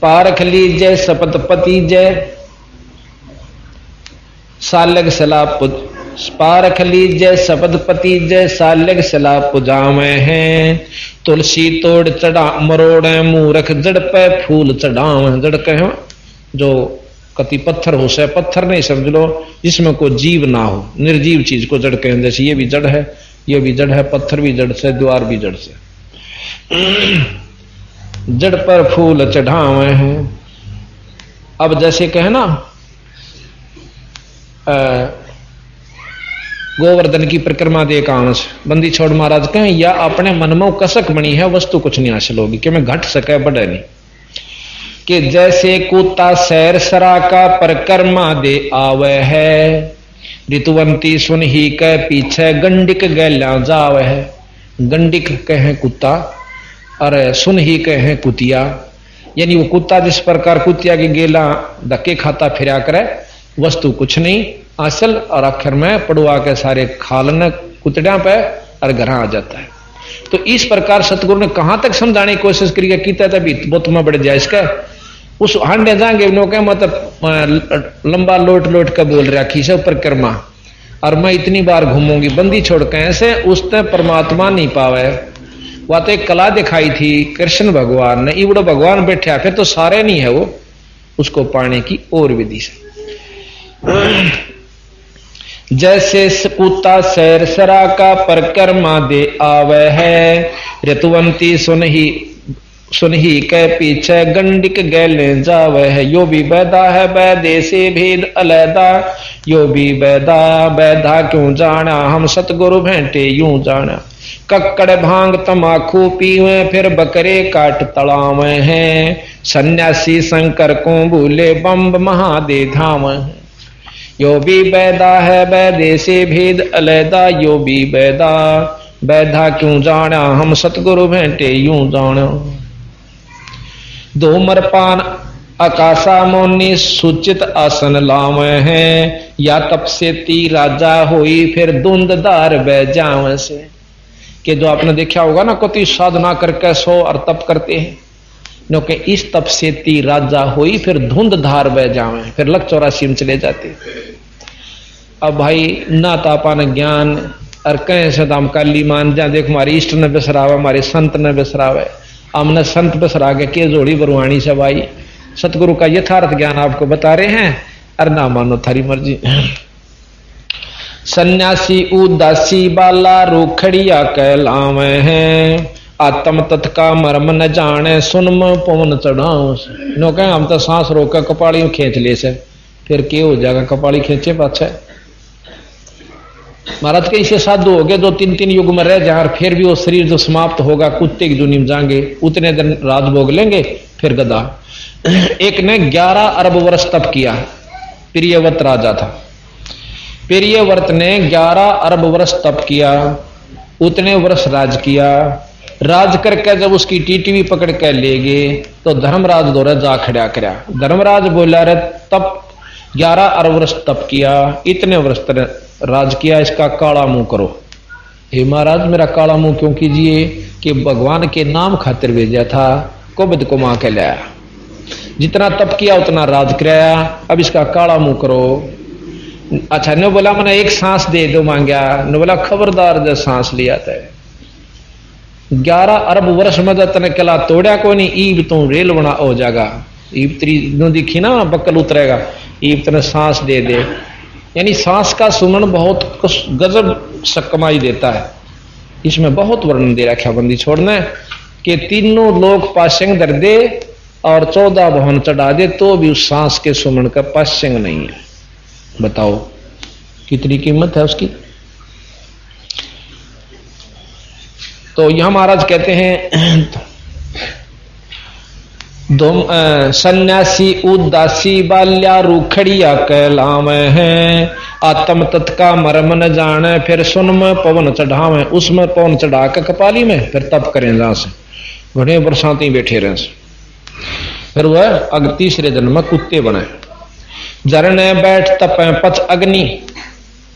S1: पारख लीजिए सपतपति जय सालग सलाह, पारख लीजिए सपतपति जय सालग सलाह पुजावे हैं, तुलसी तोड़ चढ़ा मरोड़े मूरख जड़ पे फूल चढ़ावे। जड़ कहे जो कति पत्थर हो से, पत्थर नहीं समझ लो जिसमें कोई जीव ना हो, निर्जीव चीज को जड़ कहें, जैसे ये भी जड़ है, ये भी जड़ है, पत्थर भी जड़ से, द्वार भी जड़ से। जड़ पर फूल चढ़ावे हैं। अब जैसे कहे ना गोवर्धन की परिक्रमा दे कांस, बंदी छोड़ महाराज कहें, या अपने मन में कसक बनी है वस्तु कुछ नहीं हासिल होगी, कि मैं घट सके बढ़े नहीं। कि जैसे कुत्ता सैर सरा का परिक्रमा दे आवे है, ऋतुवंती सुन ही के पीछे गंडिक गैला जावे है। गंडिक कहे कुत्ता और सुन ही कहे कुतिया, यानी वो कुत्ता जिस प्रकार कुतिया की गेला धक्के खाता फिरा करे, वस्तु कुछ नहीं असल, और आखिर में पड़ुआ के सारे खालन कुतड़िया पे और घर आ जाता है। तो इस प्रकार सतगुरु ने कहां तक समझाने की कोशिश करी, कीता तभी बहुत में बढ़ जाए इसका, उस हांडे जाएंगे मतलब लंबा लोट लोट कर बोल रहा खींचा परिक्रमा, और मैं इतनी बार घूमूंगी, बंदी छोड़ कैसे उसने परमात्मा नहीं पावे। वह तो एक कला दिखाई थी कृष्ण भगवान ने, इवड़ो भगवान बैठा, फिर तो सारे नहीं है वो, उसको पाने की और विधि से। जैसे कुत्ता सैर सरा का परकर्मा दे आवे है, ऋतुवंती सुनही के पीछे गंडिक गैले जावे है। यो भी बैदा है बैदे से भेद अलैदा, यो भी बैदा बैदा क्यों जाना, हम सतगुरु भेंटे यूं जाना। कक्कड़ भांग तमाकू पीवे, फिर बकरे काट तड़ावे हैं, सन्यासी शंकर को भूले बम्ब महादे धाम है। यो भी बैदा है बैदे से भेद अलैदा, यो भी बैदा बैदा क्यों जाना, हम सतगुरु भेंटे यूं जाना। धूम्रपान आकाशा मोनी सूचित आसन लावे हैं, या तप से ती राजा होई, फिर धुंधदार बह जावे से। कि जो आपने देखा होगा ना, कोई साधना करके सो और तप करते हैं, क्योंकि इस तप से ती राजा हुई, फिर धुंध धार बह जावे, फिर लक 84 में चले जाते। अब भाई ना तापा न ज्ञान और कैसे दाम काली मान जा, देख हमारे इष्ट ने बिसरावे, हमारे संत ने बिसरावे, हमने संत बिसरा के जोड़ी बरुआणी से भाई सतगुरु का यथार्थ ज्ञान आपको बता रहे हैं, और ना मानो थारी मर्जी। सन्यासी उदासी बाला रूखड़िया कहलावे हैं, आत्म तत् का मर्म न जाने, सुन पवन चढ़ाओ। नो कहें हम तो सांस रोक कपाड़ी खींच ले से, फिर के हो जाएगा कपाड़ी खींचे पाछे। महाराज के इसे साधु हो गए, 2-3 युग में रह जाए, फिर भी वो शरीर जो समाप्त होगा कुत्ते की जुनी में जाएंगे, उतने दिन राज भोग लेंगे, फिर गदा। एक ने 11 अरब वर्ष तप किया, प्रियव्रत राजा था। प्रियव्रत ने 11 अरब वर्ष तप किया, उतने वर्ष राज किया। राज करके जब उसकी टीटीवी पकड़ के ले गए तो धर्मराज दौरे जा खड़ा करया। धर्मराज बोला रे तप 11 अरब वर्ष तप किया, इतने वर्ष राज किया, इसका काला मुंह करो। हे महाराज मेरा काला मुंह क्यों कीजिए, कि भगवान के नाम खातिर भेजा था, कुबद को मां के लाया, जितना तप किया उतना राज कराया, अब इसका काला मुंह करो। अच्छा ने बोला मैंने एक सांस दे दो मांगया, ने बोला खबरदार जो सांस लिया था 11 अरब वर्ष में तने कला तोड़ा को नहीं, ईब तू रेल बना हो जाएगा, ईब तेरी नो दिखी ना बक्कल उतरेगा, ईब तने सांस दे दे। यानी सांस का सुमन बहुत गजब सकमाई देता है, इसमें बहुत वर्णन दे रखा बंदी छोड़ना कि तीनों लोग पाशंग दर दे और 14 भवन चढ़ा दे तो भी उस सांस के सुमन का पाशंग नहीं है। बताओ कितनी कीमत है उसकी। तो यहां महाराज कहते हैं सन्यासी उदासी बाल्या रूखड़िया कहलावे हैं, आत्म तत् का मर्म न जाने, फिर सुन में पवन चढ़ावे। उसमें पवन चढ़ा के कपाली में फिर तप करें जहां से घड़े बरसाती बैठे रहे, फिर वह अग तीसरे जन्म में कुत्ते बने। जरने बैठ तपे पच अग्नि,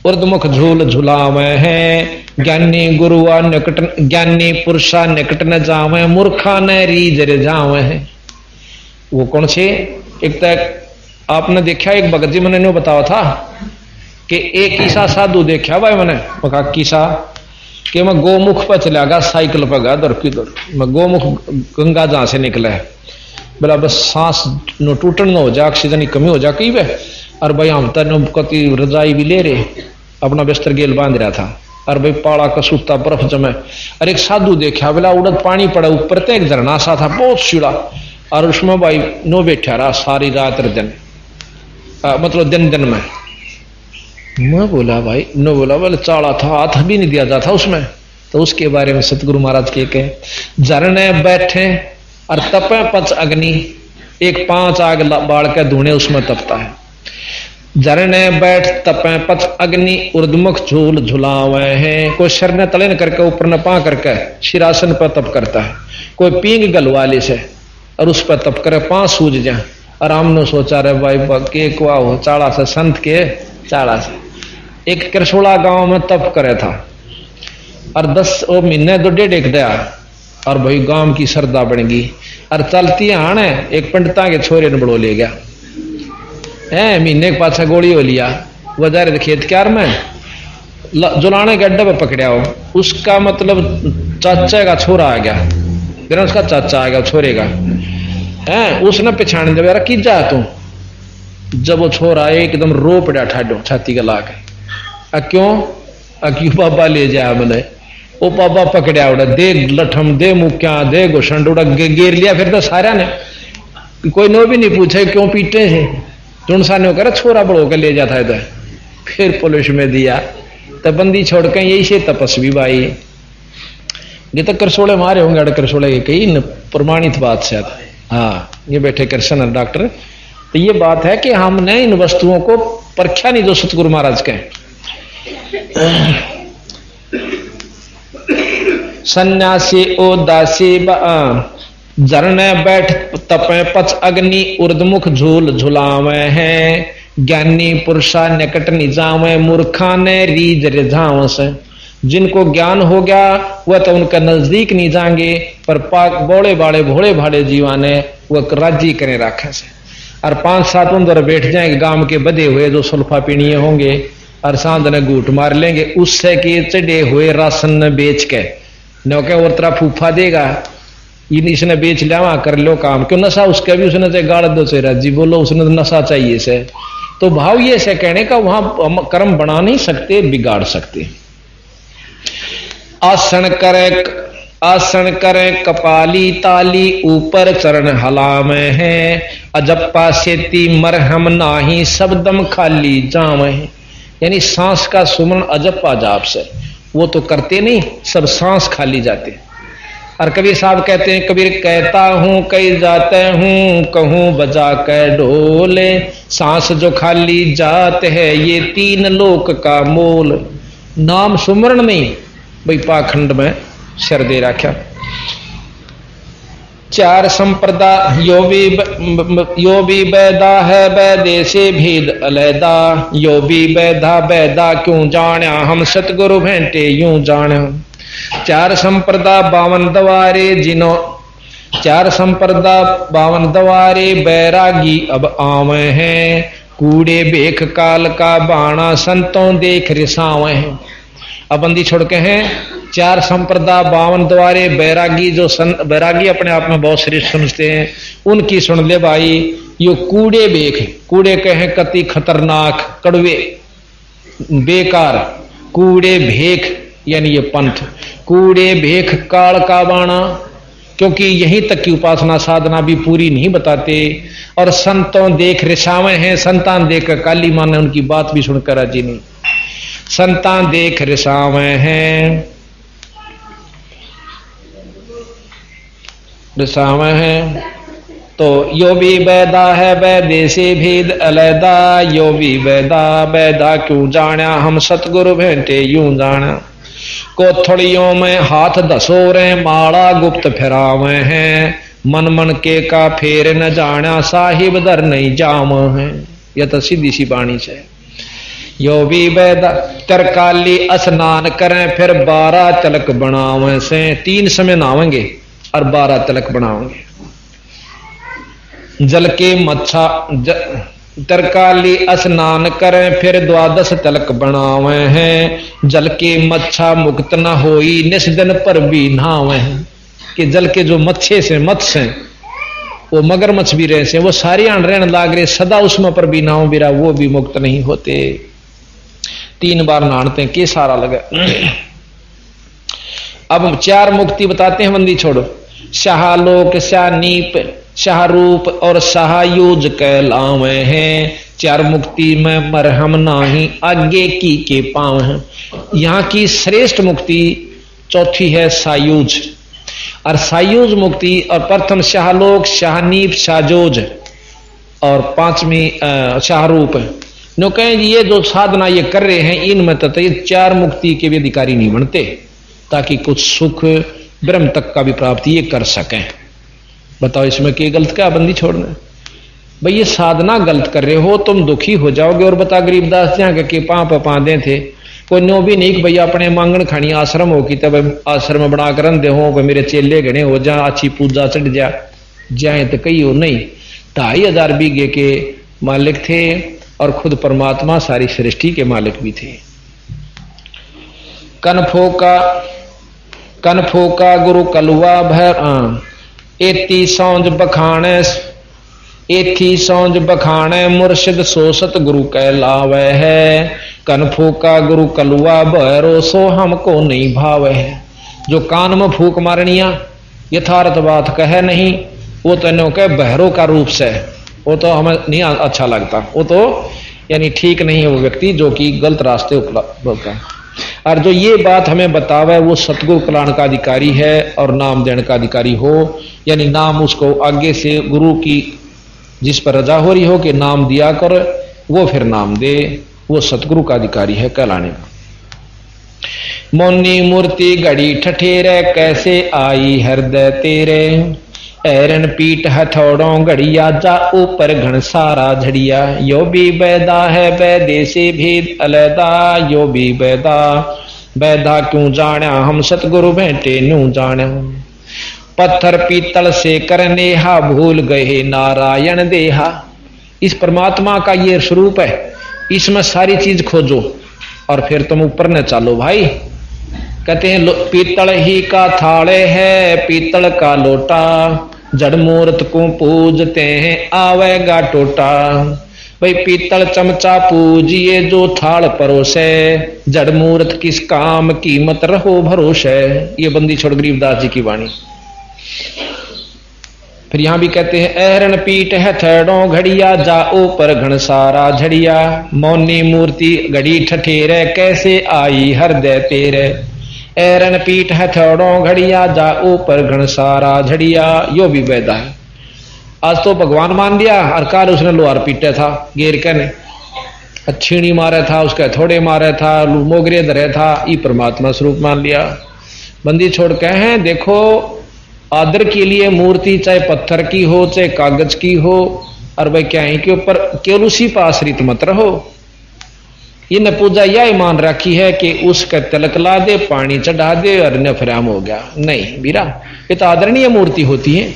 S1: उर्दमुख झूल झुलावे हैं, ज्ञानी गुरुआ निकट, ज्ञानी पुरुषा निकट न जावे, मूर्खा न रीज रे जावे हैं। वो कौन से, एक तक आपने देखा, एक भगत जी मैंने बताया था कि एक ईसा साधु देखा भाई मैंने, मका किसा कि मैं गोमुख पर चला गया, साइकिल पर गया दर की दर, मैं गोमुख गंगा जहां से निकला है, बोला बस सांस नो टूटन न हो जाए, ऑक्सीजन की कमी हो जा कई वे, और भाई हम तो कति रजाई भी ले रहे, अपना बिस्तर गेल बांध रहा था, और भाई पाड़ा का सूता बर्फ जमे, और एक साधु देखा, बोला उड़द पानी पड़ा ऊपर तो एक झरना सा था बहुत सीढ़ा, और उसमें भाई नो बैठा रहा सारी रात दिन, मतलब दिन दिन में। मैं बोला भाई, नो बोला बोले चाड़ा था, हाथ भी नहीं दिया जाता उसमें। तो उसके बारे में सतगुरु महाराज के कहे, झरने बैठे और तपे पच अग्नि, एक 5 आग बाढ़ के धुने उसमें तपता है। झरने बैठ तपे पच अग्नि, उर्दमुख झूल झुलावे हैं। कोई शर ने तले न करके ऊपर न पा करके शिरासन पर तप करता है, कोई पींग गलवाले से और उस पर तप करे, 5 सूझ जाए। आराम ने सोचा रे भाई के कुआ हो चाड़ा से, संत के चाड़ा से। एक करसोड़ा गांव में तप करे था और 10 महीने तो 1.5 दया, और भाई गांव की श्रद्धा बन गई, और चलती आने एक पंडिता के छोरे ने बड़ो ले गया है, महीने के पाछा गोली हो लिया, वह जा रहे खेत क्यार में, जुलाने के अड्डे पर पकड़या हो, उसका मतलब चाचा का छोरा आ गया, फिर उसका चाचा आ गया छोरे का है, उसने पहचान दिया यार की जा तू। जब वो छोरा एकदम रो पड़ा ठाडो छाती का ला के, क्यों बाबा ले जाया मैंने। वो बाबा पकड़या उड़ा दे लठम दे मुक्या दे घुसंड उड़ा गेर लिया। फिर तो सारा ने कोई नो भी नहीं पूछे क्यों पीटे है, तुणसा ने करा छोरा बड़ो के ले जाता है। फिर पुलिस में दिया तो बंदी छोड़ के यही से तपस्वी भाई ये तो करसोड़े मारे होंगे, अड़ करसोड़े के कई प्रमाणित बात से। हाँ ये बैठे कृष्ण डॉक्टर, तो ये बात है कि हमने इन वस्तुओं को परखा नहीं जो सतगुरु महाराज के। सन्यासी ओ दासी झरने बैठ तपे पच अग्नि उर्दमुख झूल झुलावे हैं, ज्ञानी पुरुषा निकट निजावे मूर्खा ने रीज रिझाव से। जिनको ज्ञान हो गया वह तो उनका नजदीक नहीं जाएंगे, पर पाक बोले बाड़े भोले भाड़े जीवाने वह राजी करे राखे से। और 5-7 उधर बैठ जाएंगे गांव के बधे हुए जो सुल्फा पीणिए होंगे और सांध ने घूट मार लेंगे, उससे के चढ़े हुए राशन न बेच के नौके और तरह फूफा देगा इसने बेच लिया कर लो काम, क्यों नशा उसका भी उसने गाड़ दो से राजी बोलो उसने तो नशा चाहिए से। तो भाव ये से कहने का वहां कर्म बना नहीं सकते बिगाड़ सकते। आसन करे कपाली ताली ऊपर चरण हलावे हैं, अजप्पा सेती मरहम नाही शब्दम खाली जावे हैं। यानी सांस का सुमन अजप्पा जाप से वो तो करते नहीं, सब सांस खाली जाते। और कबीर साहब कहते हैं कबीर कहता हूं कई जाते हूं कहूं बजा कर ढोले, सांस जो खाली जात है ये 3 लोक का मोल। नाम सुमरण नहीं भाई पाखंड में शर दे रखा। 4 संप्रदा यो भी बैदा है बैदे से भेद अलैदा, यो भी बैदा बैदा क्यों जाना हम सतगुरु भेंटे यूं जाने। 4 संप्रदा 52 द्वारे जिनो 4 संप्रदा 52 द्वारे बैरागी अब आवे हैं, कूड़े बेख काल का बाणा संतों देख रिसावे हैं। अब बंदी छोड़ के हैं 4 संप्रदा 52 द्वारे बैरागी जो बैरागी अपने आप में बहुत श्रेष्ठ समझते हैं उनकी सुन ले भाई। यो कूड़े बेख, कूड़े कहे कति खतरनाक कड़वे बेकार, कूड़े भेख यानी ये पंथ, कूड़े भेख काल का बाणा क्योंकि यहीं तक की उपासना साधना भी पूरी नहीं बताते। और संतों देख रिसावे हैं, संतान देख काली मां ने उनकी बात भी सुनकर राजी नहीं। संतान देख रिसावे हैं तो यो भी बैदा है बैदे से भेद अलैदा, यो भी बैदा बैदा क्यों जाना हम सतगुरु भेंटे यूं जाना। कोथड़ियों में हाथ धसोरे माड़ा गुप्त फिरावे हैं, मन मन के का फेर न जाना साहिब दर नहीं जाम है। यह तो सीधी सी बाणी से। यो भी बैदा तरकाली स्नान करें फिर 12 तिलक बनावे से। 3 समय नहावेंगे और 12 तिलक बनावेंगे। जल के मच्छा तरकाली स्नान करें फिर 12 तिलक बनावे हैं, जल के मच्छा मुक्त न होई निस दिन पर भी नहावे हैं। कि जल के जो मच्छे से मत्स्य हैं वो मगरमच्छ भी रहे से वो सारी आन रहने लाग रहे सदा उसमें पर भी नाव बिरा वो भी मुक्त नहीं होते। 3 बार नहाते के सारा लगा। अब 4 मुक्ति बताते हैं बंदी छोड़ो। शाहलोक शानीप शाहरूप और शाहयूज कहलावे हैं, 4 मुक्ति में मरहम नाही आगे की के पाव हैं। यहाँ की श्रेष्ठ मुक्ति चौथी है सायूज और सायूज मुक्ति और प्रथम शाहलोक शाहनीप शाहजोज और 5वीं शाहरूप। नो कहें ये जो साधना ये कर रहे हैं इनमें तो ये 4 मुक्ति के भी अधिकारी नहीं बनते ताकि कुछ सुख ब्रह्म तक का भी प्राप्ति ये कर सकें। बताओ इसमें क्या गलत क्या बंदी छोड़ना भाई। ये साधना गलत कर रहे हो तुम दुखी हो जाओगे। और बता गरीबदास जहाँ के पाँ दे थे कोई नो भी नहीं कि भैया अपने मांगण खानी आश्रम हो कि तब आश्रम बना कर दे हो मेरे चेले घने हो जा अच्छी पूजा चढ़ जा जाए तो कही हो नहीं। 2500 बीघे के मालिक थे और खुद परमात्मा सारी सृष्टि के मालिक भी थे। कनफो का गुरु कलुआ भर एती सौंज बखाणे मुर्शिद सोसत गुरु कहलावे है। कनफो का गुरु कलुआ भैरो सो हमको नहीं भावे है। जो कान में फूक मारनिया यथार्थ बात कहे नहीं, वो तो कह बहरों का रूप से, वो तो हमें नहीं अच्छा लगता, वो तो यानी ठीक नहीं है वो व्यक्ति जो कि गलत रास्ते उपलब्ध है। और जो ये बात हमें बतावे वो सतगुरु कल्याण का अधिकारी है और नाम देने का अधिकारी हो, यानी नाम उसको आगे से गुरु की जिस पर रजा हो रही हो कि नाम दिया कर, वो फिर नाम दे, वो सतगुरु का अधिकारी है कहलाने का। मौनी मूर्ति घड़ी ठठेरे कैसे आई हृदय तेरे। ऐरन पीठ हथौड़ों घड़िया जा ऊपर घन सारा झड़िया। यो भी बैदा है बैदे से भेद अलैदा। यो भी बैदा क्यों जाना हम सतगुरु बैठे न्यू जाना। पत्थर पीतल से करनेहा भूल गए नारायण देहा। इस परमात्मा का ये स्वरूप है, इसमें सारी चीज खोजो और फिर तुम ऊपर न चालो भाई। कहते हैं पीतल ही का थाले है पीतल का लोटा। जड़ मूर्त को पूजते हैं आवेगा टोटा। भाई पीतल चमचा पूजिए जो थाल परोसे। जड़ मूर्त किस काम कीमत रहो भरोसे। ये बंदी छोड़ गरीबदास जी की वाणी। फिर यहां भी कहते हैं ऐरन पीठ है थड़ों घड़िया जा ऊपर घन सारा झड़िया। मौनी मूर्ति घड़ी ठठेरे कैसे आई हृदय तेरे। ऐरन पीठ है थड़ों घड़िया जा ऊपर घन सारा झड़िया। यो भी बैदा है। आज तो भगवान मान लिया और काल उसने लोहार पीटे था गेर के ने छीणी मारे था, उसके थोड़े मारे था, मोगरे धरे था, ये परमात्मा स्वरूप मान लिया। बंदी छोड़ के हैं देखो आदर के लिए मूर्ति चाहे पत्थर की हो चाहे कागज की हो, और भाई क्या है कि ऊपर केवल उसी पर आश्रित मत रहो। इन पूजा यह मान रखी है कि उसका तिलक ला दे पानी चढ़ा दे और न फ्राम हो गया। नहीं बीरा, ये तो आदरणीय मूर्ति होती है।